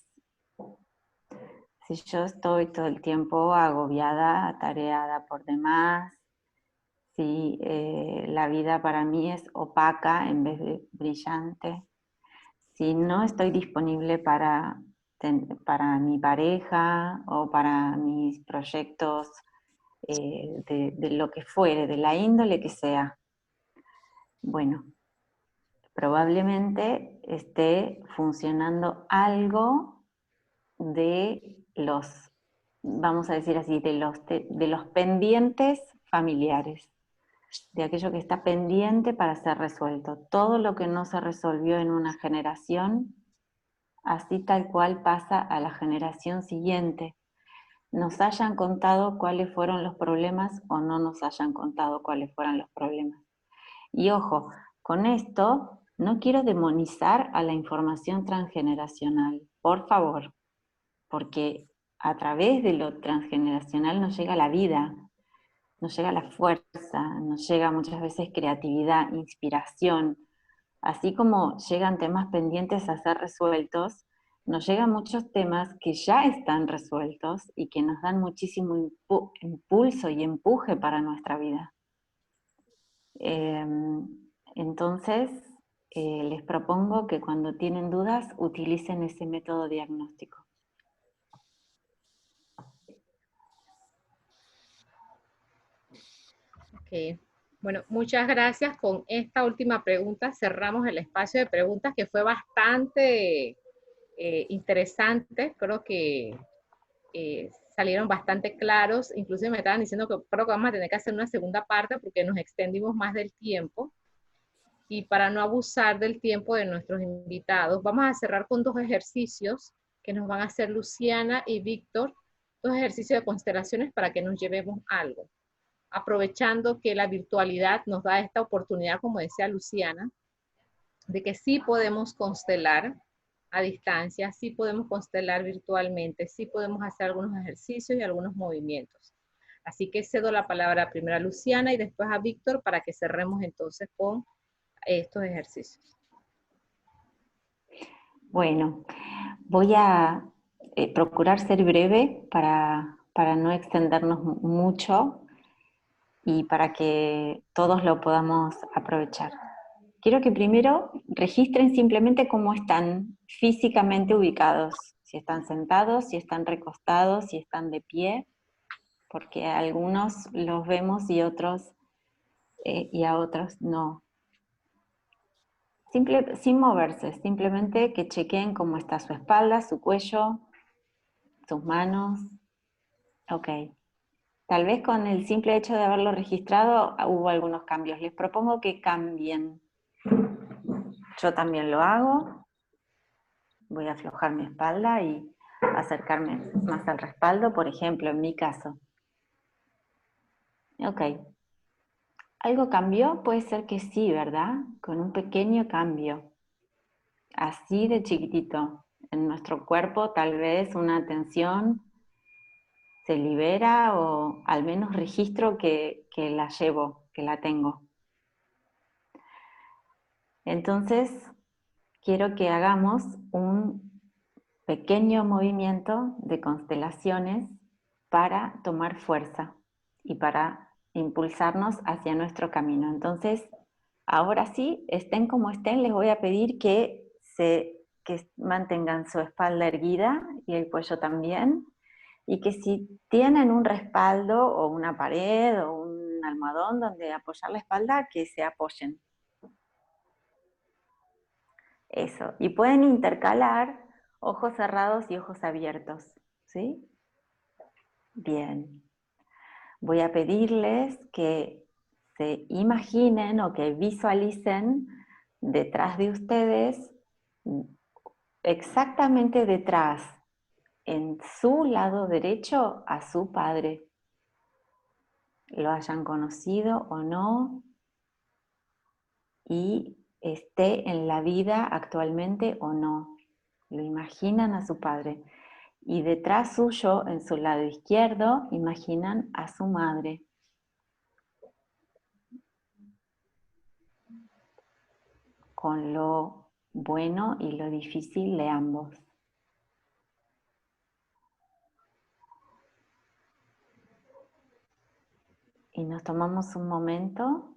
Si yo estoy todo el tiempo agobiada, atareada por demás, si la vida para mí es opaca en vez de brillante, si no estoy disponible para mi pareja o para mis proyectos de lo que fuere, de la índole que sea, bueno, probablemente esté funcionando algo de los, vamos a decir así, de los pendientes familiares, de aquello que está pendiente para ser resuelto. Todo lo que no se resolvió en una generación, así tal cual pasa a la generación siguiente. Nos hayan contado cuáles fueron los problemas o no nos hayan contado cuáles fueron los problemas. Y ojo, con esto no quiero demonizar a la información transgeneracional, por favor, porque a través de lo transgeneracional nos llega la vida, nos llega la fuerza, nos llega muchas veces creatividad, inspiración, así como llegan temas pendientes a ser resueltos, nos llegan muchos temas que ya están resueltos y que nos dan muchísimo impulso y empuje para nuestra vida. Entonces, les propongo que cuando tienen dudas utilicen ese método diagnóstico. Ok. Bueno, muchas gracias. Con esta última pregunta cerramos el espacio de preguntas, que fue bastante interesante. Creo que salieron bastante claros. Incluso me estaban diciendo que creo que vamos a tener que hacer una segunda parte porque nos extendimos más del tiempo. Y para no abusar del tiempo de nuestros invitados, vamos a cerrar con 2 ejercicios que nos van a hacer Luciana y Víctor, 2 ejercicios de constelaciones para que nos llevemos algo. Aprovechando que la virtualidad nos da esta oportunidad, como decía Luciana, de que sí podemos constelar a distancia, sí podemos constelar virtualmente, sí podemos hacer algunos ejercicios y algunos movimientos. Así que cedo la palabra primero a Luciana y después a Víctor para que cerremos entonces con estos ejercicios. Bueno, voy a procurar ser breve para no extendernos mucho y para que todos lo podamos aprovechar. Quiero que primero registren simplemente cómo están físicamente ubicados, si están sentados, si están recostados, si están de pie, porque a algunos los vemos y a otros no. Sin moverse, simplemente que chequeen cómo está su espalda, su cuello, sus manos. Ok. Tal vez con el simple hecho de haberlo registrado hubo algunos cambios. Les propongo que cambien. Yo también lo hago. Voy a aflojar mi espalda y acercarme más al respaldo, por ejemplo, en mi caso. Ok. ¿Algo cambió? Puede ser que sí, ¿verdad? Con un pequeño cambio. Así de chiquitito. En nuestro cuerpo tal vez una tensión se libera o al menos registro que la llevo, que la tengo. Entonces, quiero que hagamos un pequeño movimiento de constelaciones para tomar fuerza y para impulsarnos hacia nuestro camino. Entonces, ahora sí, estén como estén, les voy a pedir que mantengan su espalda erguida y el cuello también, y que si tienen un respaldo o una pared o un almohadón donde apoyar la espalda, que se apoyen. Eso. Y pueden intercalar ojos cerrados y ojos abiertos, ¿sí? Bien. Voy a pedirles que se imaginen o que visualicen detrás de ustedes, exactamente detrás, en su lado derecho, a su padre. Lo hayan conocido o no, y esté en la vida actualmente o no. Lo imaginan a su padre. Y detrás suyo, en su lado izquierdo, imaginan a su madre. Con lo bueno y lo difícil de ambos. Y nos tomamos un momento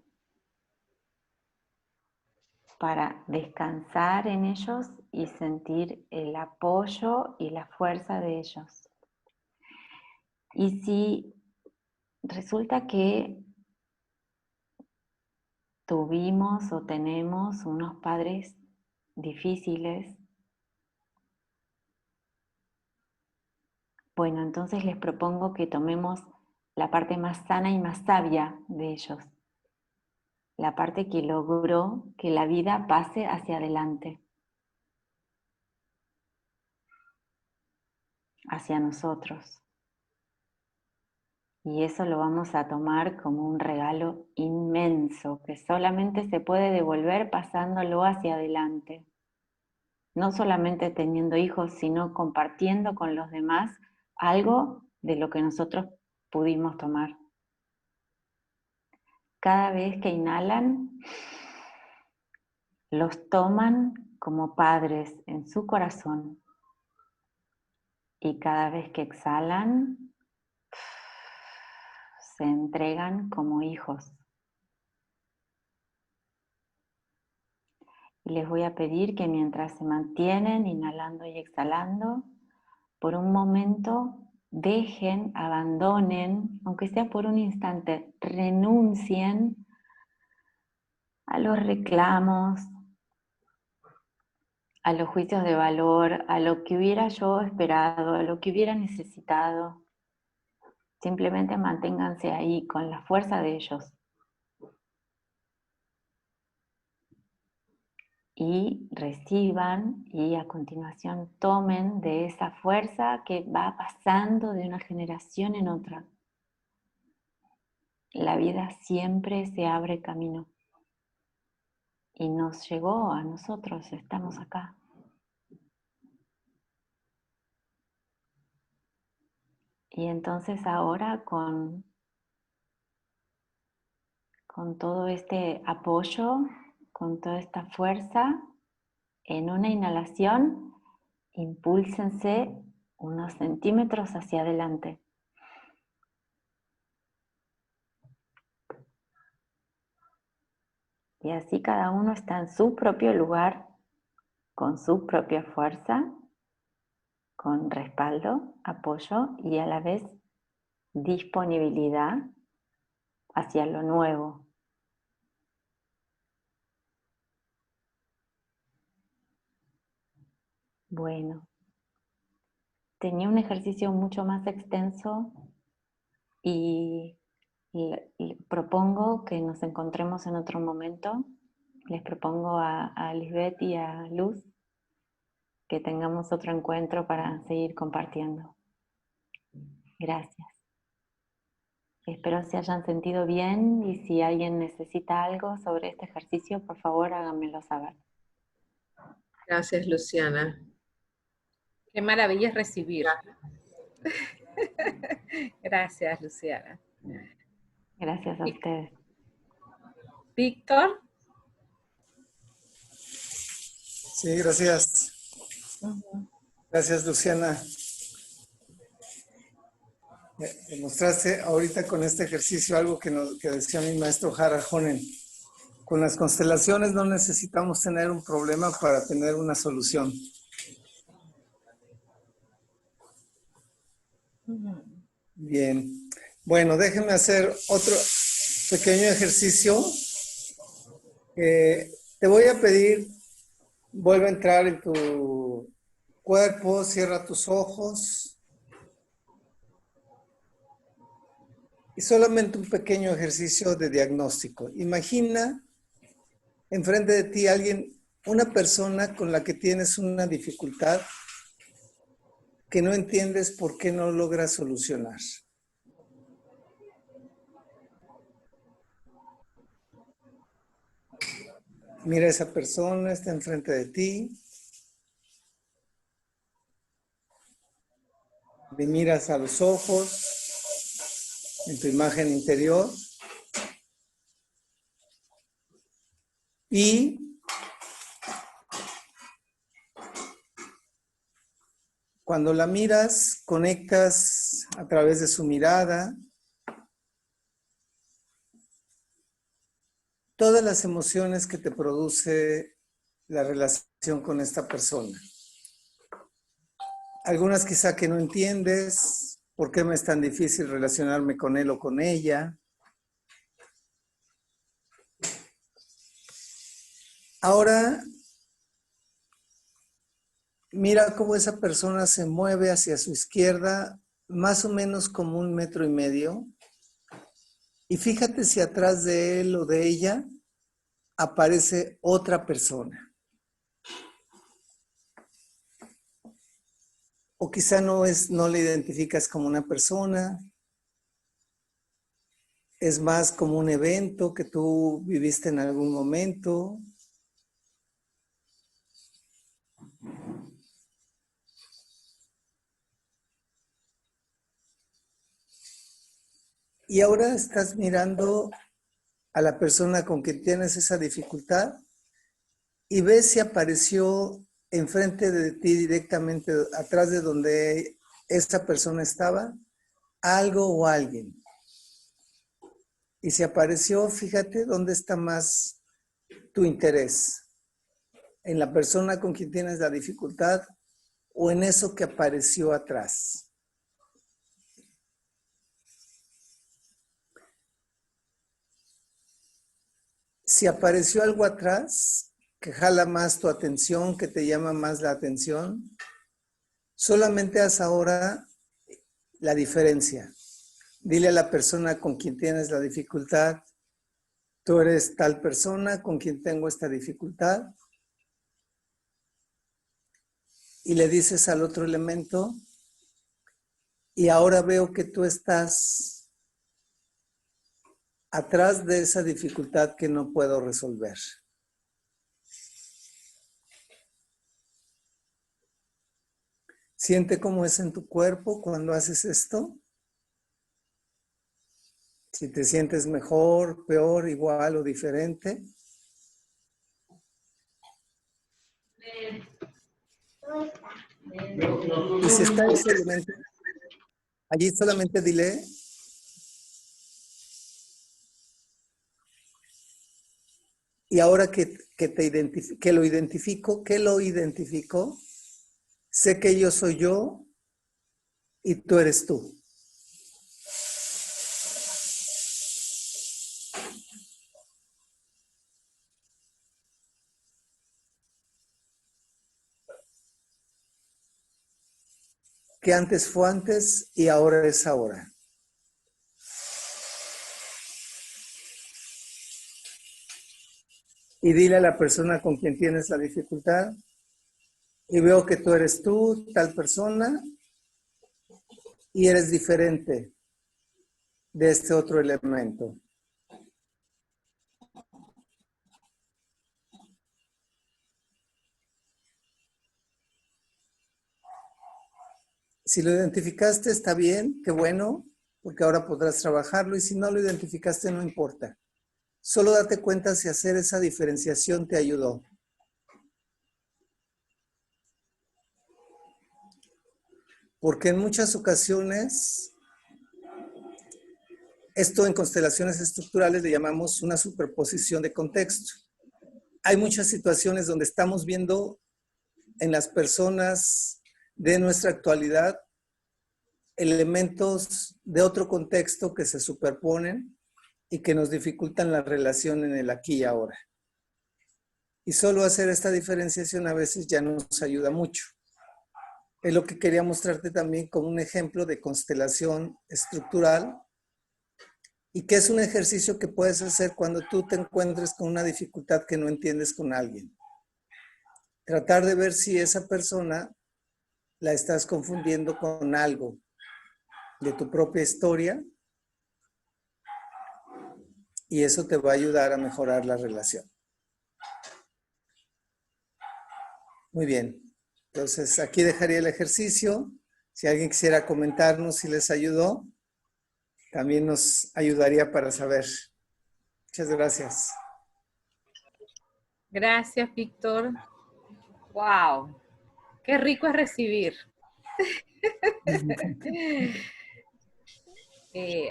para descansar en ellos y sentir el apoyo y la fuerza de ellos. Y si resulta que tuvimos o tenemos unos padres difíciles, bueno, entonces les propongo que tomemos la parte más sana y más sabia de ellos, la parte que logró que la vida pase hacia adelante, hacia nosotros. Y eso lo vamos a tomar como un regalo inmenso que solamente se puede devolver pasándolo hacia adelante. No solamente teniendo hijos, sino compartiendo con los demás algo de lo que nosotros pudimos tomar. Cada vez que inhalan, los toman como padres en su corazón Y cada vez que exhalan, se entregan como hijos. Y les voy a pedir que mientras se mantienen inhalando y exhalando, por un momento dejen, abandonen, aunque sea por un instante, renuncien a los reclamos, a los juicios de valor, a lo que hubiera yo esperado, a lo que hubiera necesitado. Simplemente manténganse ahí con la fuerza de ellos. Y reciban y a continuación tomen de esa fuerza que va pasando de una generación en otra. La vida siempre se abre camino y nos llegó a nosotros, estamos acá. Y entonces ahora con todo este apoyo, con toda esta fuerza, en una inhalación, impúlsense unos centímetros hacia adelante. Y así cada uno está en su propio lugar, con su propia fuerza, con respaldo, apoyo y a la vez disponibilidad hacia lo nuevo. Bueno, tenía un ejercicio mucho más extenso y propongo que nos encontremos en otro momento. Les propongo a Lisbeth y a Luz que tengamos otro encuentro para seguir compartiendo. Gracias. Espero se hayan sentido bien y si alguien necesita algo sobre este ejercicio, por favor háganmelo saber. Gracias, Luciana. Qué maravilla es recibir. Gracias, Luciana. Gracias a ustedes. Víctor. Sí, gracias. Gracias, Luciana. Demostraste ahorita con este ejercicio algo que decía mi maestro Hara Honen. Con las constelaciones no necesitamos tener un problema para tener una solución. Bien. Bueno, déjenme hacer otro pequeño ejercicio. Te voy a pedir, vuelve a entrar en tu cuerpo, cierra tus ojos. Y solamente un pequeño ejercicio de diagnóstico. Imagina enfrente de ti una persona con la que tienes una dificultad que no entiendes por qué no logras solucionar. Mira a esa persona, está enfrente de ti. Le miras a los ojos en tu imagen interior. Y cuando la miras, conectas a través de su mirada todas las emociones que te produce la relación con esta persona. Algunas quizá que no entiendes, por qué me es tan difícil relacionarme con él o con ella. Ahora, mira cómo esa persona se mueve hacia su izquierda, más o menos como 1,5 metros. Y fíjate si atrás de él o de ella aparece otra persona. O quizá no le identificas como una persona. Es más como un evento que tú viviste en algún momento. Y ahora estás mirando a la persona con quien tienes esa dificultad y ves si apareció enfrente de ti directamente, atrás de donde esa persona estaba, algo o alguien. Y si apareció, fíjate dónde está más tu interés. ¿En la persona con quien tienes la dificultad o en eso que apareció atrás? Si apareció algo atrás que jala más tu atención, que te llama más la atención, solamente haz ahora la diferencia. Dile a la persona con quien tienes la dificultad, tú eres tal persona con quien tengo esta dificultad. Y le dices al otro elemento, y ahora veo que tú estás atrás de esa dificultad que no puedo resolver. Siente cómo es en tu cuerpo cuando haces esto. Si te sientes mejor, peor, igual o diferente. Y si está ese elemento, allí solamente dile, y ahora que lo identifico, sé que yo soy yo y tú eres tú. Que antes fue antes y ahora es ahora. Y dile a la persona con quien tienes la dificultad, y veo que tú eres tú, tal persona, y eres diferente de este otro elemento. Si lo identificaste, está bien, qué bueno, porque ahora podrás trabajarlo, y si no lo identificaste, no importa. Solo date cuenta si hacer esa diferenciación te ayudó. Porque en muchas ocasiones, esto en constelaciones estructurales le llamamos una superposición de contexto. Hay muchas situaciones donde estamos viendo en las personas de nuestra actualidad elementos de otro contexto que se superponen y que nos dificultan la relación en el aquí y ahora. Y solo hacer esta diferenciación a veces ya nos ayuda mucho. Es lo que quería mostrarte también como un ejemplo de constelación estructural y que es un ejercicio que puedes hacer cuando tú te encuentres con una dificultad que no entiendes con alguien. Tratar de ver si esa persona la estás confundiendo con algo de tu propia historia y eso te va a ayudar a mejorar la relación. Muy bien. Entonces, aquí dejaría el ejercicio. Si alguien quisiera comentarnos si les ayudó, también nos ayudaría para saber. Muchas gracias. Gracias, Víctor. ¡Wow! ¡Qué rico es recibir! De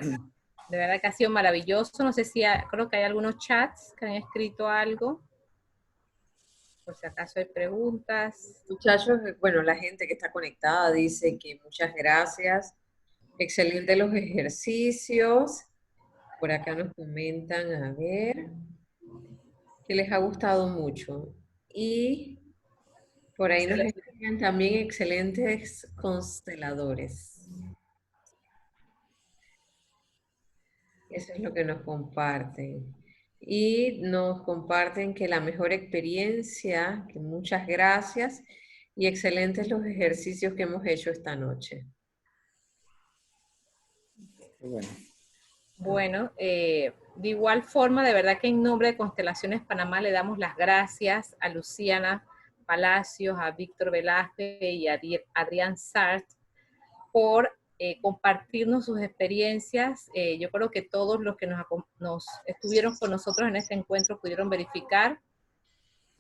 verdad que ha sido maravilloso. No sé si creo que hay algunos chats que han escrito algo. Por si acaso hay preguntas. Muchachos, bueno, la gente que está conectada dice que muchas gracias. Excelente los ejercicios. Por acá nos comentan, a ver, que les ha gustado mucho. Y por ahí nos escriben también excelentes consteladores. Eso es lo que nos comparten. Y nos comparten que la mejor experiencia, que muchas gracias y excelentes los ejercicios que hemos hecho esta noche. Bueno. Bueno, de igual forma, de verdad que en nombre de Constelaciones Panamá le damos las gracias a Luciana Palacios, a Víctor Velázquez y a Adrián Sart por compartirnos sus experiencias. Yo creo que todos los que nos estuvieron con nosotros en este encuentro pudieron verificar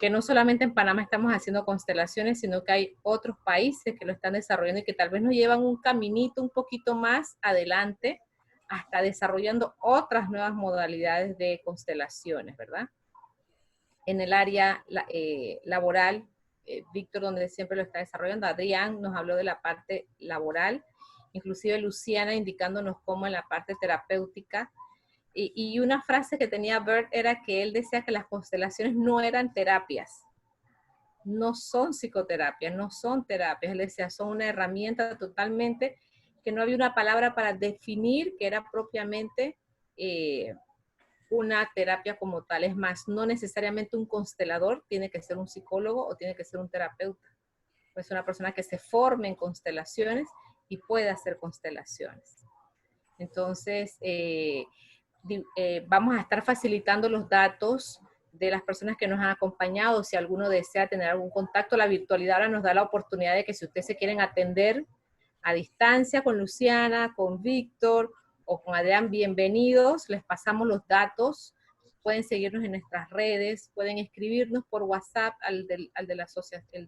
que no solamente en Panamá estamos haciendo constelaciones, sino que hay otros países que lo están desarrollando y que tal vez nos llevan un caminito un poquito más adelante, hasta desarrollando otras nuevas modalidades de constelaciones, ¿verdad? En el área laboral, Víctor, donde siempre lo está desarrollando, Adrián nos habló de la parte laboral, inclusive Luciana indicándonos cómo en la parte terapéutica. Y una frase que tenía Bert era que él decía que las constelaciones no eran terapias, no son psicoterapias, no son terapias. Él decía, son una herramienta totalmente, que no había una palabra para definir que era propiamente una terapia como tal. Es más, no necesariamente un constelador tiene que ser un psicólogo o tiene que ser un terapeuta. Es una persona que se forme en constelaciones y puede hacer constelaciones. Entonces, vamos a estar facilitando los datos de las personas que nos han acompañado. Si alguno desea tener algún contacto, la virtualidad ahora nos da la oportunidad de que si ustedes se quieren atender a distancia con Luciana, con Víctor o con Adrián, bienvenidos, les pasamos los datos, pueden seguirnos en nuestras redes, pueden escribirnos por WhatsApp al de la asociación,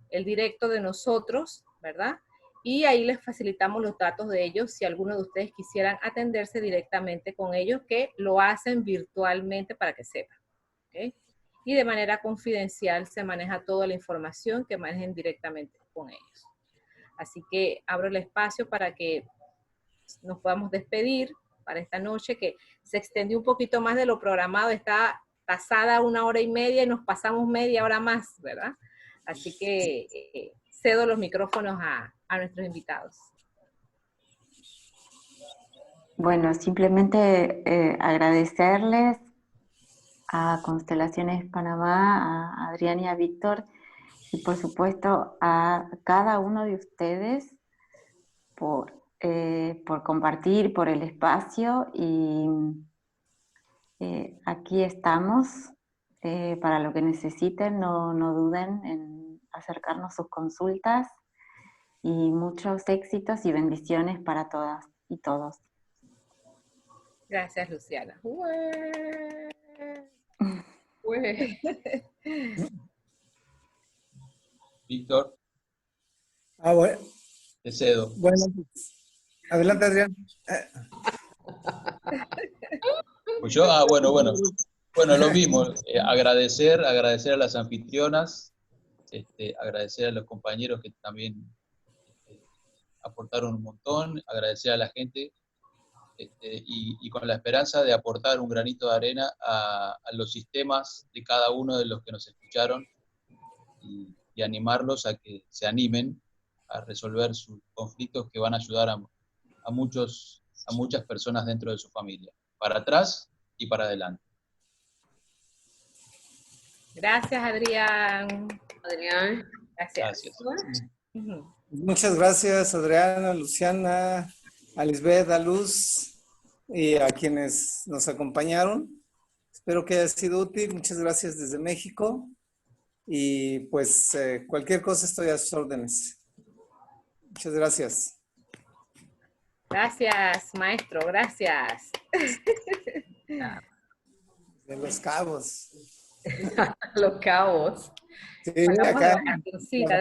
el directo de nosotros, ¿verdad? Y ahí les facilitamos los datos de ellos si alguno de ustedes quisieran atenderse directamente con ellos, que lo hacen virtualmente para que sepan, ¿ok? Y de manera confidencial se maneja toda la información que manejen directamente con ellos. Así que abro el espacio para que nos podamos despedir para esta noche, que se extendió un poquito más de lo programado, está tasada 1 hora y media y nos pasamos media hora más, ¿verdad? Así que cedo los micrófonos a nuestros invitados. Bueno, simplemente agradecerles a Constelaciones Panamá, a Adrián y a Víctor, y por supuesto a cada uno de ustedes por compartir, por el espacio, y aquí estamos para lo que necesiten, no duden en acercarnos sus consultas, y muchos éxitos y bendiciones para todas y todos. Gracias, Luciana. Víctor, Bueno. te cedo. Bueno, adelante, Adrián. Pues yo, bueno, lo mismo, agradecer a las anfitrionas, agradecer a los compañeros que también aportaron un montón, agradecer a la gente, y con la esperanza de aportar un granito de arena a los sistemas de cada uno de los que nos escucharon, y animarlos a que se animen a resolver sus conflictos, que van a ayudar a muchas personas dentro de su familia, para atrás y para adelante. Gracias, Adrián. Adrián. Gracias. Muchas gracias, Adriana, Luciana, a Lisbeth, a Luz y a quienes nos acompañaron. Espero que haya sido útil. Muchas gracias desde México. Y pues cualquier cosa estoy a sus órdenes. Muchas gracias. Gracias, maestro. Gracias. De Los Cabos. Los Cabos. Sí, acá.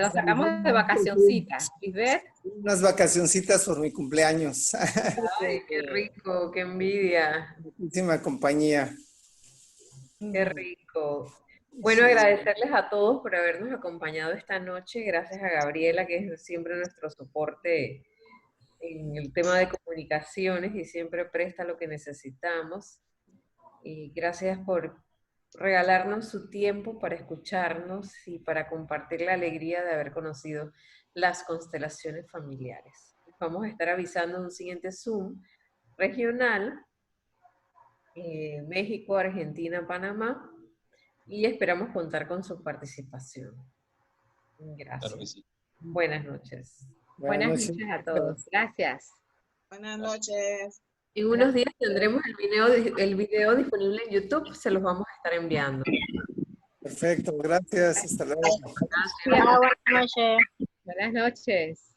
Lo sacamos de vacacioncita. ¿Lisbeth? Unas vacacioncitas por mi cumpleaños. Ay, qué rico, qué envidia. Muchísima compañía. Qué rico. Bueno, agradecerles a todos por habernos acompañado esta noche. Gracias a Gabriela, que es siempre nuestro soporte en el tema de comunicaciones y siempre presta lo que necesitamos. Y gracias por regalarnos su tiempo para escucharnos y para compartir la alegría de haber conocido las constelaciones familiares. Vamos a estar avisando un siguiente Zoom regional, México, Argentina, Panamá, y esperamos contar con su participación. Gracias. Claro que sí. Buenas noches. Buenas noches a todos. Gracias. Buenas noches. En unos días tendremos el video disponible en YouTube, se los vamos a estar enviando. Perfecto, gracias. Hasta luego. Gracias. Buenas noches. Buenas noches.